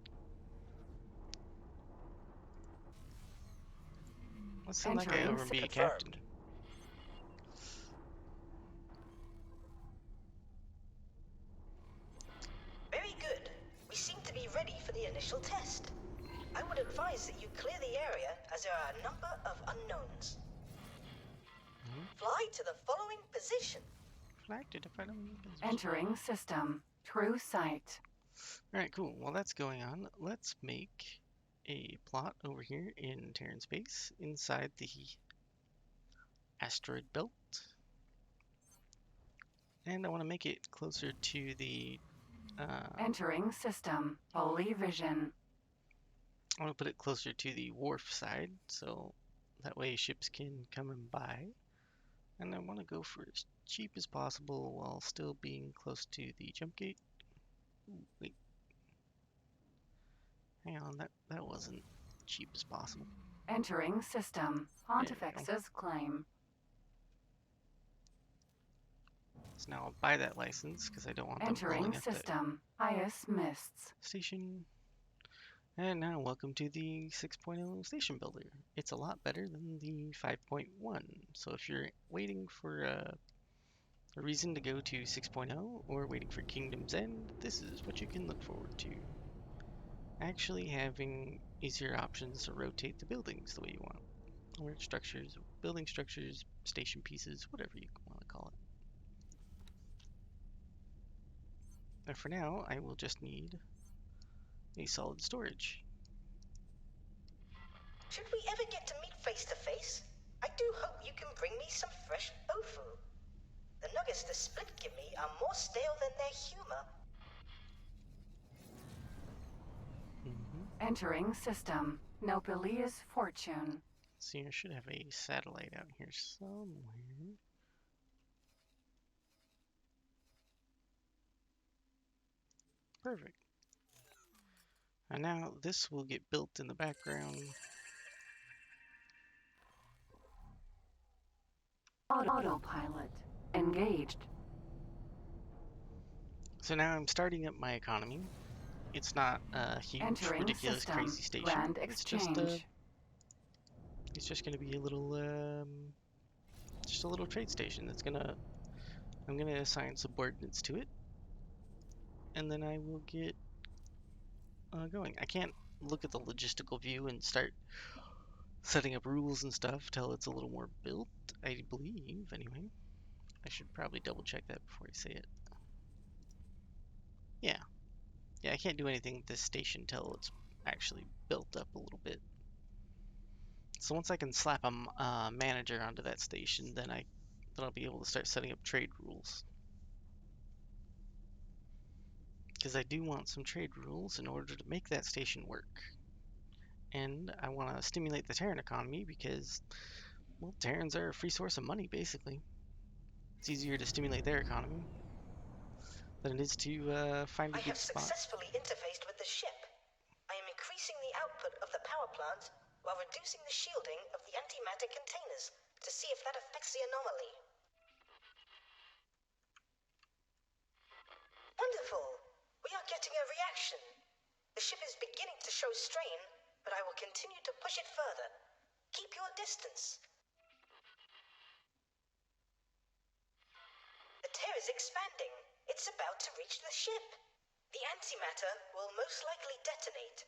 Let's send that guy Entering over and be a Confirmed. captain. Very good. We seem to be ready for the initial test. I would advise that you clear the area as there are a number of unknowns. Fly to the following position. Flag to the front of me. Entering system. True sight. Alright, cool. While that's going on, let's make a plot over here in Terran space inside the asteroid belt. And I want to make it closer to the Entering system. Holy vision. I want to put it closer to the wharf side, so that way ships can come and buy. And I want to go for as cheap as possible while still being close to the jump gate. Ooh, wait. Hang on, that wasn't cheap as possible. Entering system. Pontifex's claim. So now I'll buy that license because I don't want them Entering pulling up the system. Highest mists. station. And now welcome to the 6.0 station builder. It's a lot better than the 5.1. So if you're waiting for a reason to go to 6.0 or waiting for Kingdom's End, this is what you can look forward to. Actually having easier options to rotate the buildings the way you want. Or structures, building structures, station pieces, whatever you want to call it. But for now, I will just need a solid storage. Should we ever get to meet face to face, I do hope you can bring me some fresh tofu. The nuggets the split give me are more stale than their humor. Entering system. Nopalia's fortune. See, I should have a satellite out here somewhere. Perfect. And now this will get built in the background. Autopilot. Engaged. So now I'm starting up my economy. It's not a huge, Entering ridiculous, system. crazy station. Grand It's just exchange. it's just gonna be a little just a little trade station that's I'm gonna assign subordinates to it, and then I will get going. I can't look at the logistical view and start setting up rules and stuff till it's a little more built, I believe, anyway. I should probably double check that before I say it. Yeah, I can't do anything with this station till it's actually built up a little bit. So once I can slap a manager onto that station, then I'll be able to start setting up trade rules. Because I do want some trade rules in order to make that station work. And I want to stimulate the Terran economy because, well, Terrans are a free source of money, basically. It's easier to stimulate their economy than it is to find a I good have spot. successfully interfaced with the ship. I am increasing the output of the power plant while reducing the shielding of the antimatter containers to see if that affects the anomaly. Wonderful! We are getting a reaction. The ship is beginning to show strain, but I will continue to push it further. Keep your distance. The tear is expanding. It's about to reach the ship. The antimatter will most likely detonate.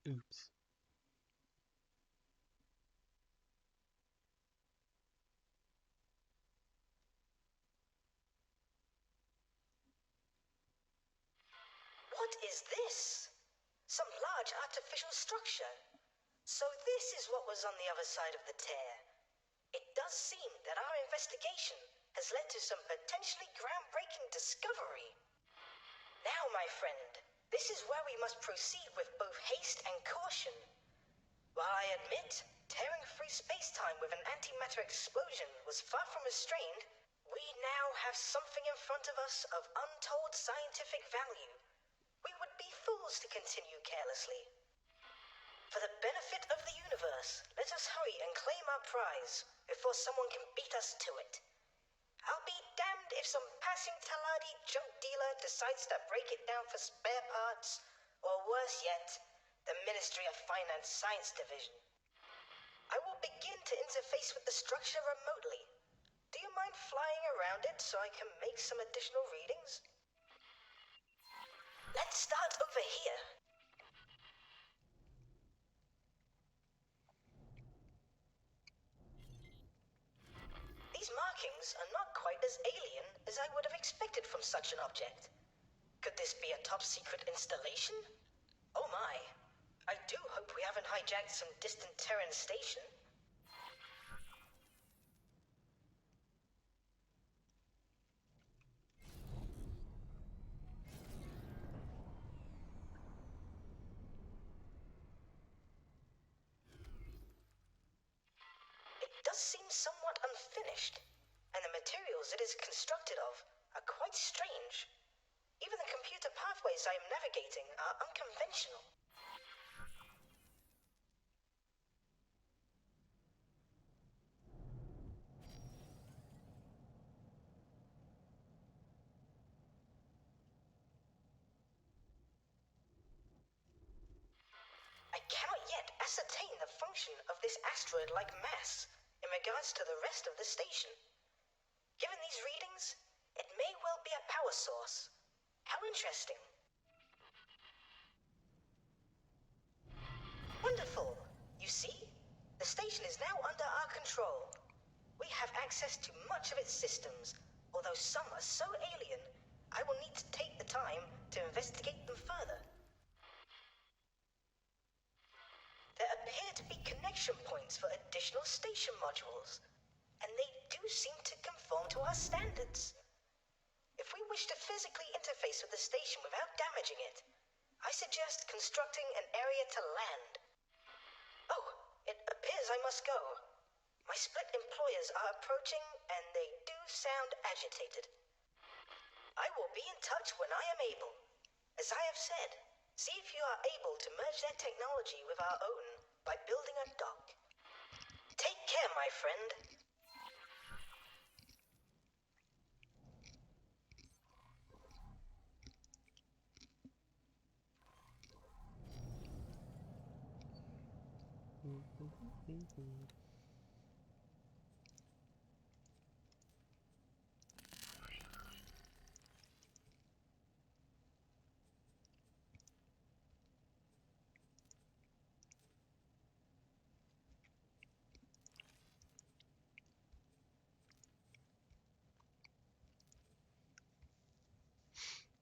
Oops. what is this? Some large artificial structure. So this is what was on the other side of the tear. It does seem that our investigation has led to some potentially groundbreaking discovery. Now, my friend, this is where we must proceed with both haste and caution. While I admit, tearing through space-time with an antimatter explosion was far from restrained, we now have something in front of us of untold scientific value. We would be fools to continue carelessly. For the benefit of the universe, let us hurry and claim our prize before someone can beat us to it. I'll be damned if some passing Taladi junk dealer decides to break it down for spare parts, or worse yet, the Ministry of Finance Science Division. I will begin to interface with the structure remotely. Do you mind flying around it so I can make some additional readings? Let's start over here. These markings are not quite as alien as I would have expected from such an object. Could this be a top-secret installation? Oh my. I do hope we haven't hijacked some distant Terran station. It does seem somewhat unfinished, and the materials it is constructed of are quite strange. Even the computer pathways I am navigating are unconventional. I cannot yet ascertain the function of this asteroid-like mass in regards to the rest of the station. Given these readings, it may well be a power source. How interesting. Wonderful. You see, the station is now under our control. We have access to much of its systems, although some are so alien, I will need to take the time to investigate them further. There appear to be connection points for additional station modules, and they do seem to conform to our standards. If we wish to physically interface with the station without damaging it, I suggest constructing an area to land. Oh, it appears I must go. My split employers are approaching, and they do sound agitated. I will be in touch when I am able. As I have said, see if you are able to merge their technology with our own by building a dock. Take care, my friend.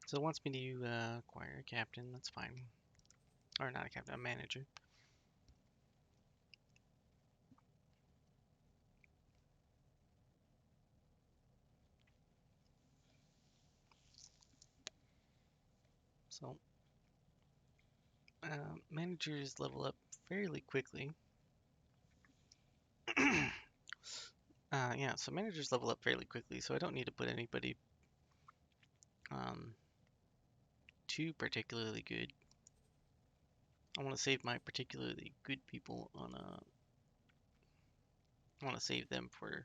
So it wants me to acquire a captain, that's fine. Or not a captain, a manager. So, managers level up fairly quickly. Yeah, so managers level up fairly quickly, so I don't need to put anybody too particularly good. I want to save my particularly good people on a... I want to save them for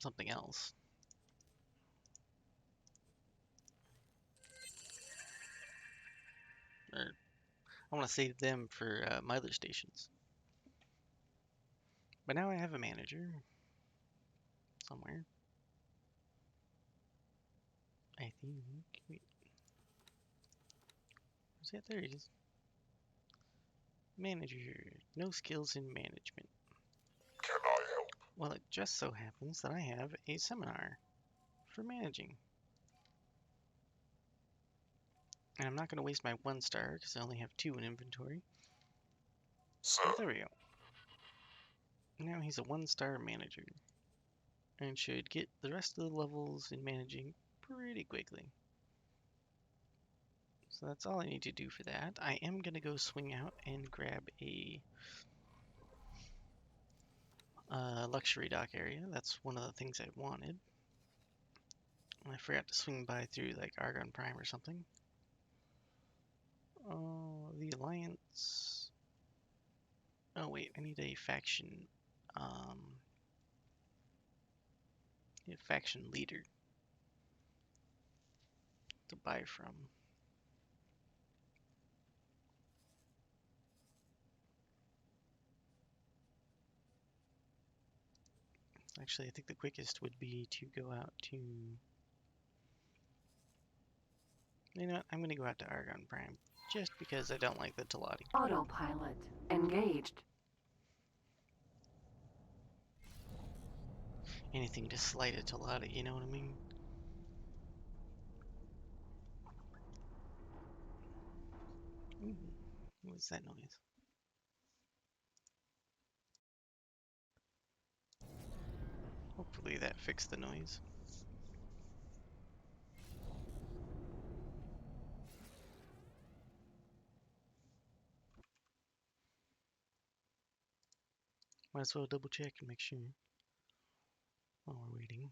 something else. Or I want to save them for my other stations. But now I have a manager somewhere. I think. Wait. Where's that? There he is. Manager. No skills in management. Can I help? Well, it just so happens that I have a seminar for managing. And I'm not going to waste my 1 star because I only have 2 in inventory. Sir, Oh, there we go. Now he's a 1-star manager and should get the rest of the levels in managing pretty quickly. So that's all I need to do for that. I am going to go swing out and grab a luxury dock area. That's one of the things I wanted. I forgot to swing by through like Argon Prime or something. Oh, the Alliance. Oh wait, I need a faction. A faction leader to buy from. Actually, I think the quickest would be to go out to... You know what? I'm going to go out to Argon Prime, just because I don't like the Telati. Autopilot engaged. Anything to slight a Telati, you know what I mean? Ooh, what was that noise? Hopefully that fixed the noise. Might as well double check and make sure while we're waiting.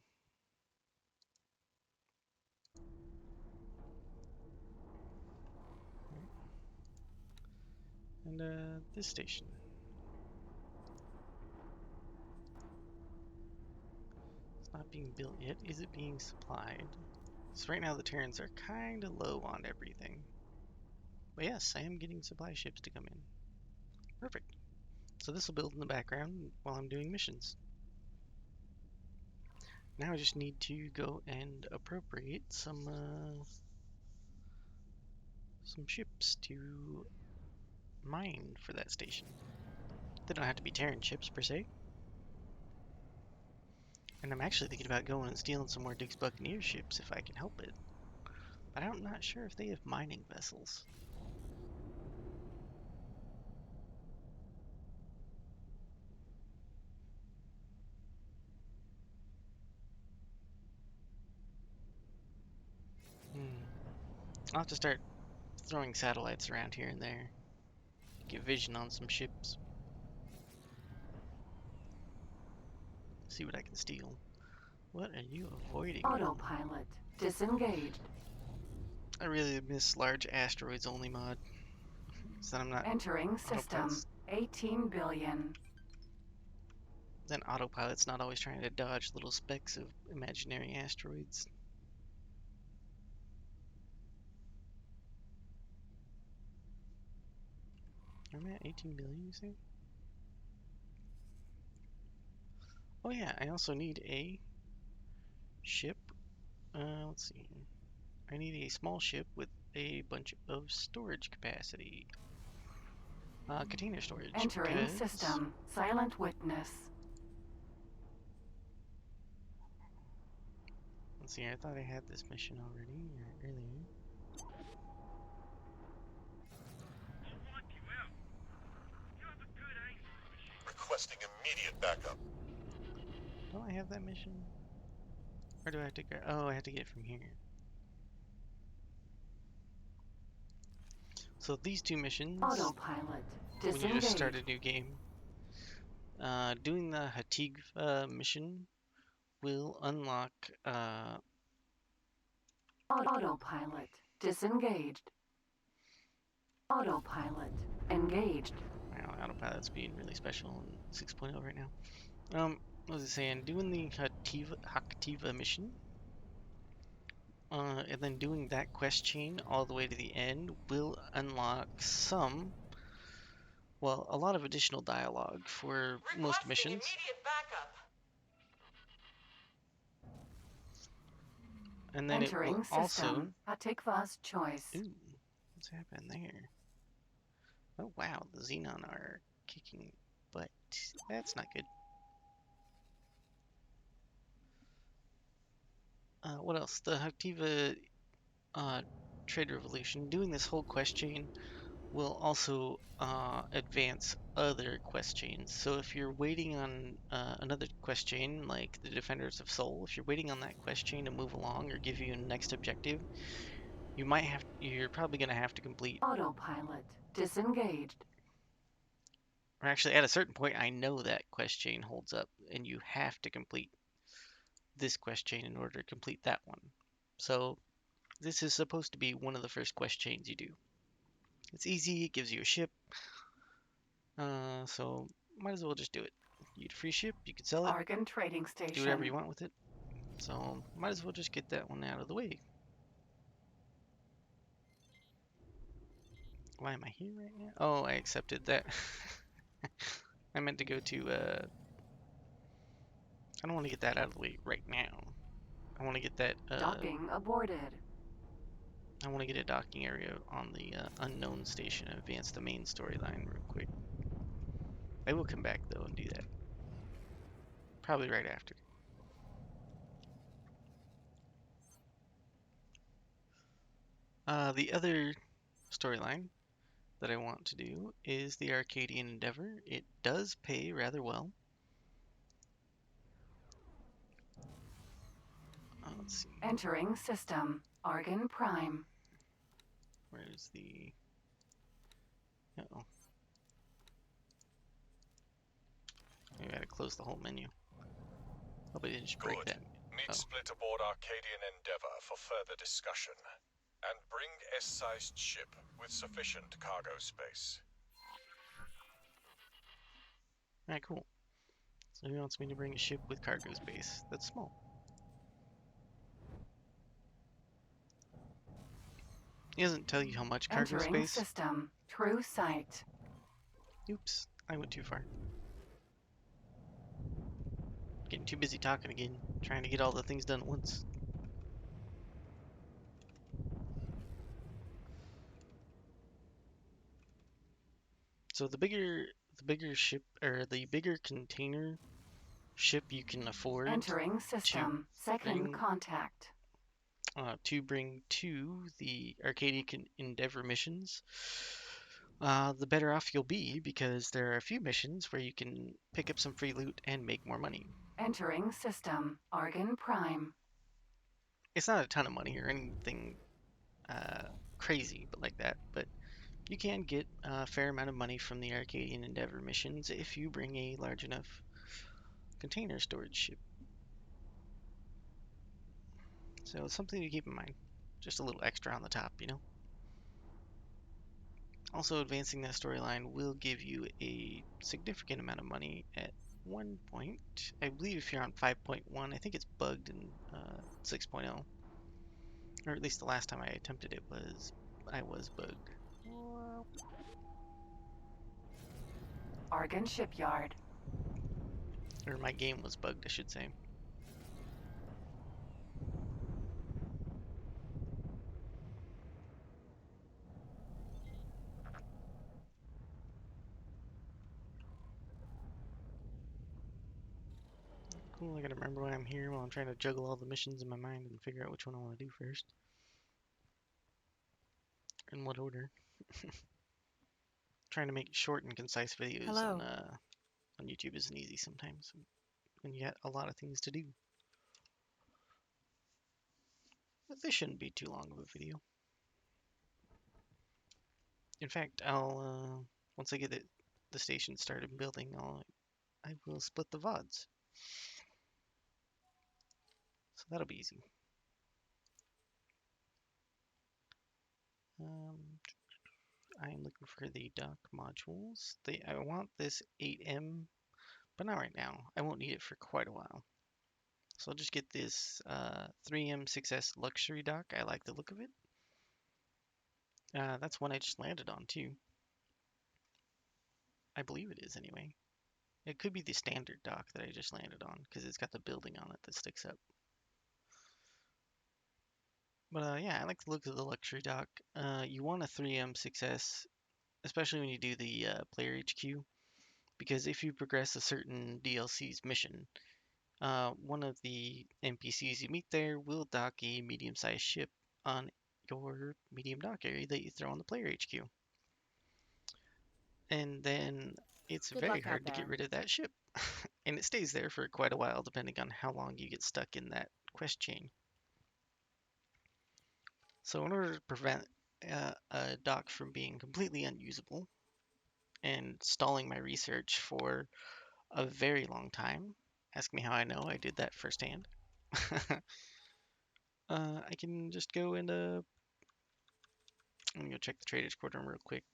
And this station. It's not being built yet. Is it being supplied? So right now the Terrans are kind of low on everything. But yes, I am getting supply ships to come in. Perfect. So this will build in the background while I'm doing missions. Now I just need to go and appropriate some ships to mine for that station. They don't have to be Terran ships per se. And I'm actually thinking about going and stealing some more Dick's Buccaneer ships if I can help it. But I'm not sure if they have mining vessels. I'll have to start throwing satellites around here and there. Get vision on some ships. See what I can steal. What are you avoiding? Autopilot disengaged. I really miss large asteroids only mod. So that I'm not Entering system. autopilots. 18 billion. Then autopilot's not always trying to dodge little specks of imaginary asteroids. I'm at 18 billion, you say? Oh yeah, I also need a ship. Let's see here. I need a small ship with a bunch of storage capacity. Container storage, Entering because... system. Silent witness. Let's see, I thought I had this mission already, or earlier. I'll wipe you out. You have a good aim for the machine. requesting immediate backup. Don't I have that mission? Or do I have to go? Oh, I have to get it from here. So these two missions, Autopilot when you just start a disengaged. new game, doing the Hatig mission will unlock, Autopilot disengaged. Autopilot engaged. wow, autopilot's being really special in 6.0 right now. What was it saying? Doing the Haktiva mission, and then doing that quest chain all the way to the end will unlock some, well, a lot of additional dialogue for most missions. Immediate backup. And then it will Entering also... system. Atikva's choice. Ooh, what's happened there? Oh wow, the Xenon are kicking butt. That's not good. What else? The Haktiva trade revolution, doing this whole quest chain will also advance other quest chains. So if you're waiting on another quest chain, like the Defenders of Soul, if you're waiting on that quest chain to move along or give you a next objective, you're probably going to have to complete, Autopilot disengaged. or actually at a certain point, I know that quest chain holds up, and you have to complete this quest chain in order to complete that one. So this is supposed to be one of the first quest chains you do. It's easy, it gives you a ship, so might as well just do it. You get a free ship, you can sell it, Argon trading do whatever you station. want with it. So might as well just get that one out of the way. Why am I here right now? Oh, I accepted that. I meant to go to, I don't want to get that out of the way right now. I want to get that, Docking aborted. I want to get a docking area on the unknown station and advance the main storyline real quick. I will come back though and do that. Probably right after. The other storyline that I want to do is the Arcadian Endeavor. It does pay rather well. Let's see. Entering system. Argon Prime. Where's the... Uh-oh. Maybe I gotta close the whole menu. Hope I didn't just break Good. that. Need Oh. split aboard Arcadian Endeavor for further discussion. And bring S-sized ship with sufficient cargo space. Alright, cool. So he wants me to bring a ship with cargo space. That's small. He doesn't tell you how much cargo Entering space. system. True sight. Oops, I went too far. Getting too busy talking again, trying to get all the things done at once. So the bigger ship, or the bigger container ship you can afford Entering system. Second bring contact. to bring to the Arcadian Endeavor missions, the better off you'll be, because there are a few missions where you can pick up some free loot and make more money. Entering system. Argon Prime. It's not a ton of money or anything crazy, but like that. But you can get a fair amount of money from the Arcadian Endeavor missions if you bring a large enough container storage ship. So it's something to keep in mind. Just a little extra on the top, you know? Also, advancing that storyline will give you a significant amount of money at one point. I believe if you're on 5.1, I think it's bugged in 6.0. Or at least the last time I attempted it I was bugged. Argon Shipyard. Or my game was bugged, I should say. Cool, I gotta remember why I'm here while I'm trying to juggle all the missions in my mind and figure out which one I want to do first. In what order. Trying to make short and concise videos on YouTube isn't easy sometimes when you got a lot of things to do. But this shouldn't be too long of a video. In fact, I'll once I get the station started building, I will split the VODs. So that'll be easy. I am looking for the dock modules. I want this 8M, but not right now. I won't need it for quite a while. So I'll just get this 3M6S luxury dock. I like the look of it. That's one I just landed on too. I believe it is anyway. It could be the standard dock that I just landed on because it's got the building on it that sticks up. But yeah, I like the look of the luxury dock. You want a 3M6S, especially when you do the player HQ, because if you progress a certain DLC's mission, one of the NPCs you meet there will dock a medium-sized ship on your medium dock area that you throw on the player HQ. And then it's Good very luck out hard to get there. rid of that ship. And it stays there for quite a while, depending on how long you get stuck in that quest chain. So in order to prevent a dock from being completely unusable and stalling my research for a very long time, ask me how I know, I did that firsthand. I can just go into, let me go check the trader's quorum real quick.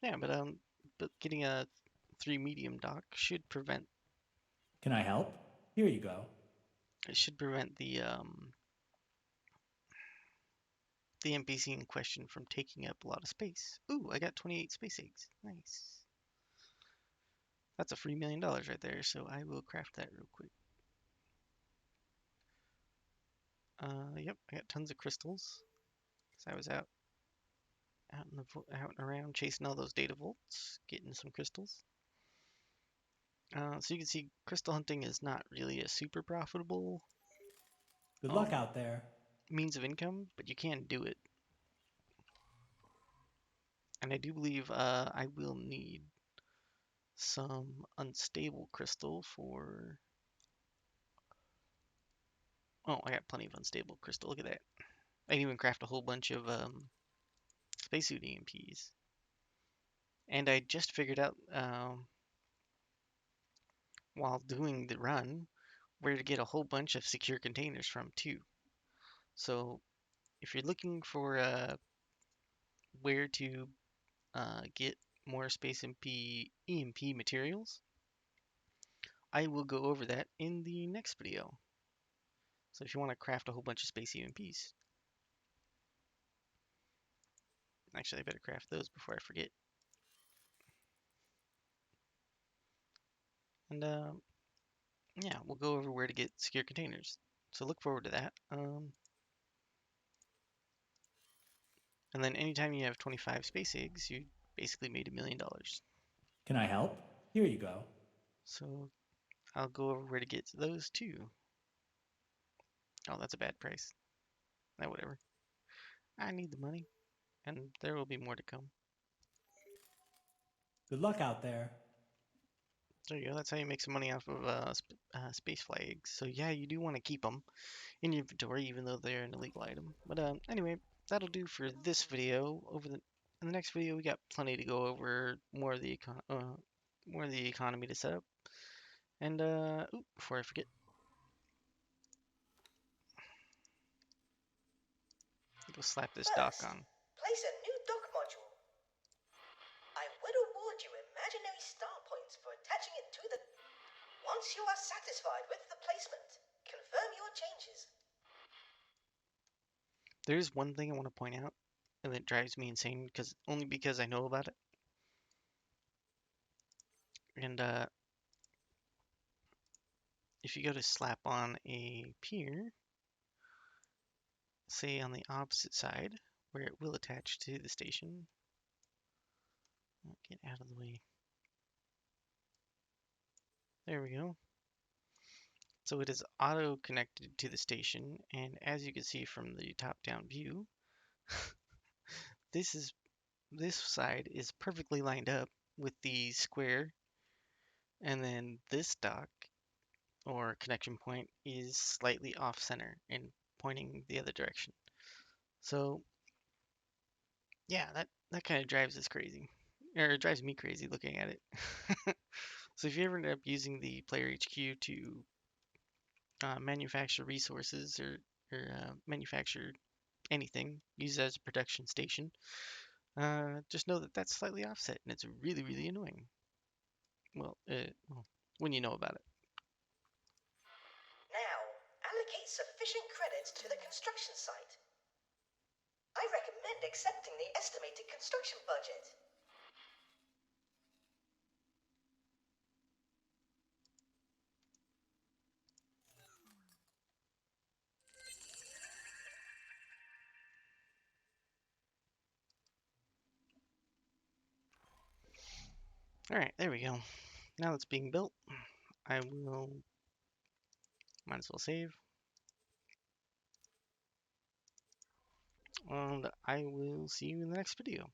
Yeah, but getting a 3 medium dock should prevent, Can I help? Here you go. it should prevent the NPC in question from taking up a lot of space. Ooh, I got 28 space eggs. Nice. That's a free $1 million right there, so I will craft that real quick. Yep, I got tons of crystals. Cause I was out and around chasing all those data volts, getting some crystals. So you can see crystal hunting is not really a super profitable Good luck out there. means of income, but you can do it. And I do believe I will need some unstable crystal for... Oh, I got plenty of unstable crystal. Look at that. I can even craft a whole bunch of spacesuit EMPs. And I just figured out while doing the run where to get a whole bunch of secure containers from too. So if you're looking for where to get more space EMP materials, I will go over that in the next video. So if you want to craft a whole bunch of space EMPs, actually I better craft those before I forget. And yeah, we'll go over where to get secure containers. So look forward to that. And then anytime you have 25 space eggs, you basically made $1 million. Can I help? Here you go. So I'll go over where to get those too. Oh, that's a bad price. Whatever. I need the money, and there will be more to come. Good luck out there. There you go. That's how you make some money off of space flags. So yeah, you do want to keep them in your inventory, even though they're an illegal item. But anyway, that'll do for this video. In the next video, we got plenty to go over, more of the economy to set up. And before I forget, go slap this dock First, on. place a new dock module. I would award you imaginary star points for attaching it to the... Once you are satisfied with the placement, confirm your changes. There's one thing I want to point out, and it drives me insane only because I know about it. And if you go to slap on a pier, say on the opposite side, where it will attach to the station. Get out of the way. There we go. So it is auto connected to the station, and as you can see from the top-down view, this side is perfectly lined up with the square, and then this dock or connection point is slightly off center and pointing the other direction. So yeah, that kind of drives us crazy, or it drives me crazy looking at it. So if you ever end up using the player HQ to manufacture resources or manufacture anything, use it as a production station, just know that that's slightly offset, and it's really, really annoying. Well, when you know about it. Now, allocate sufficient credits to the construction site. I recommend accepting the estimated construction budget. Alright, there we go. Now it's being built. I will... Might as well save. and I will see you in the next video.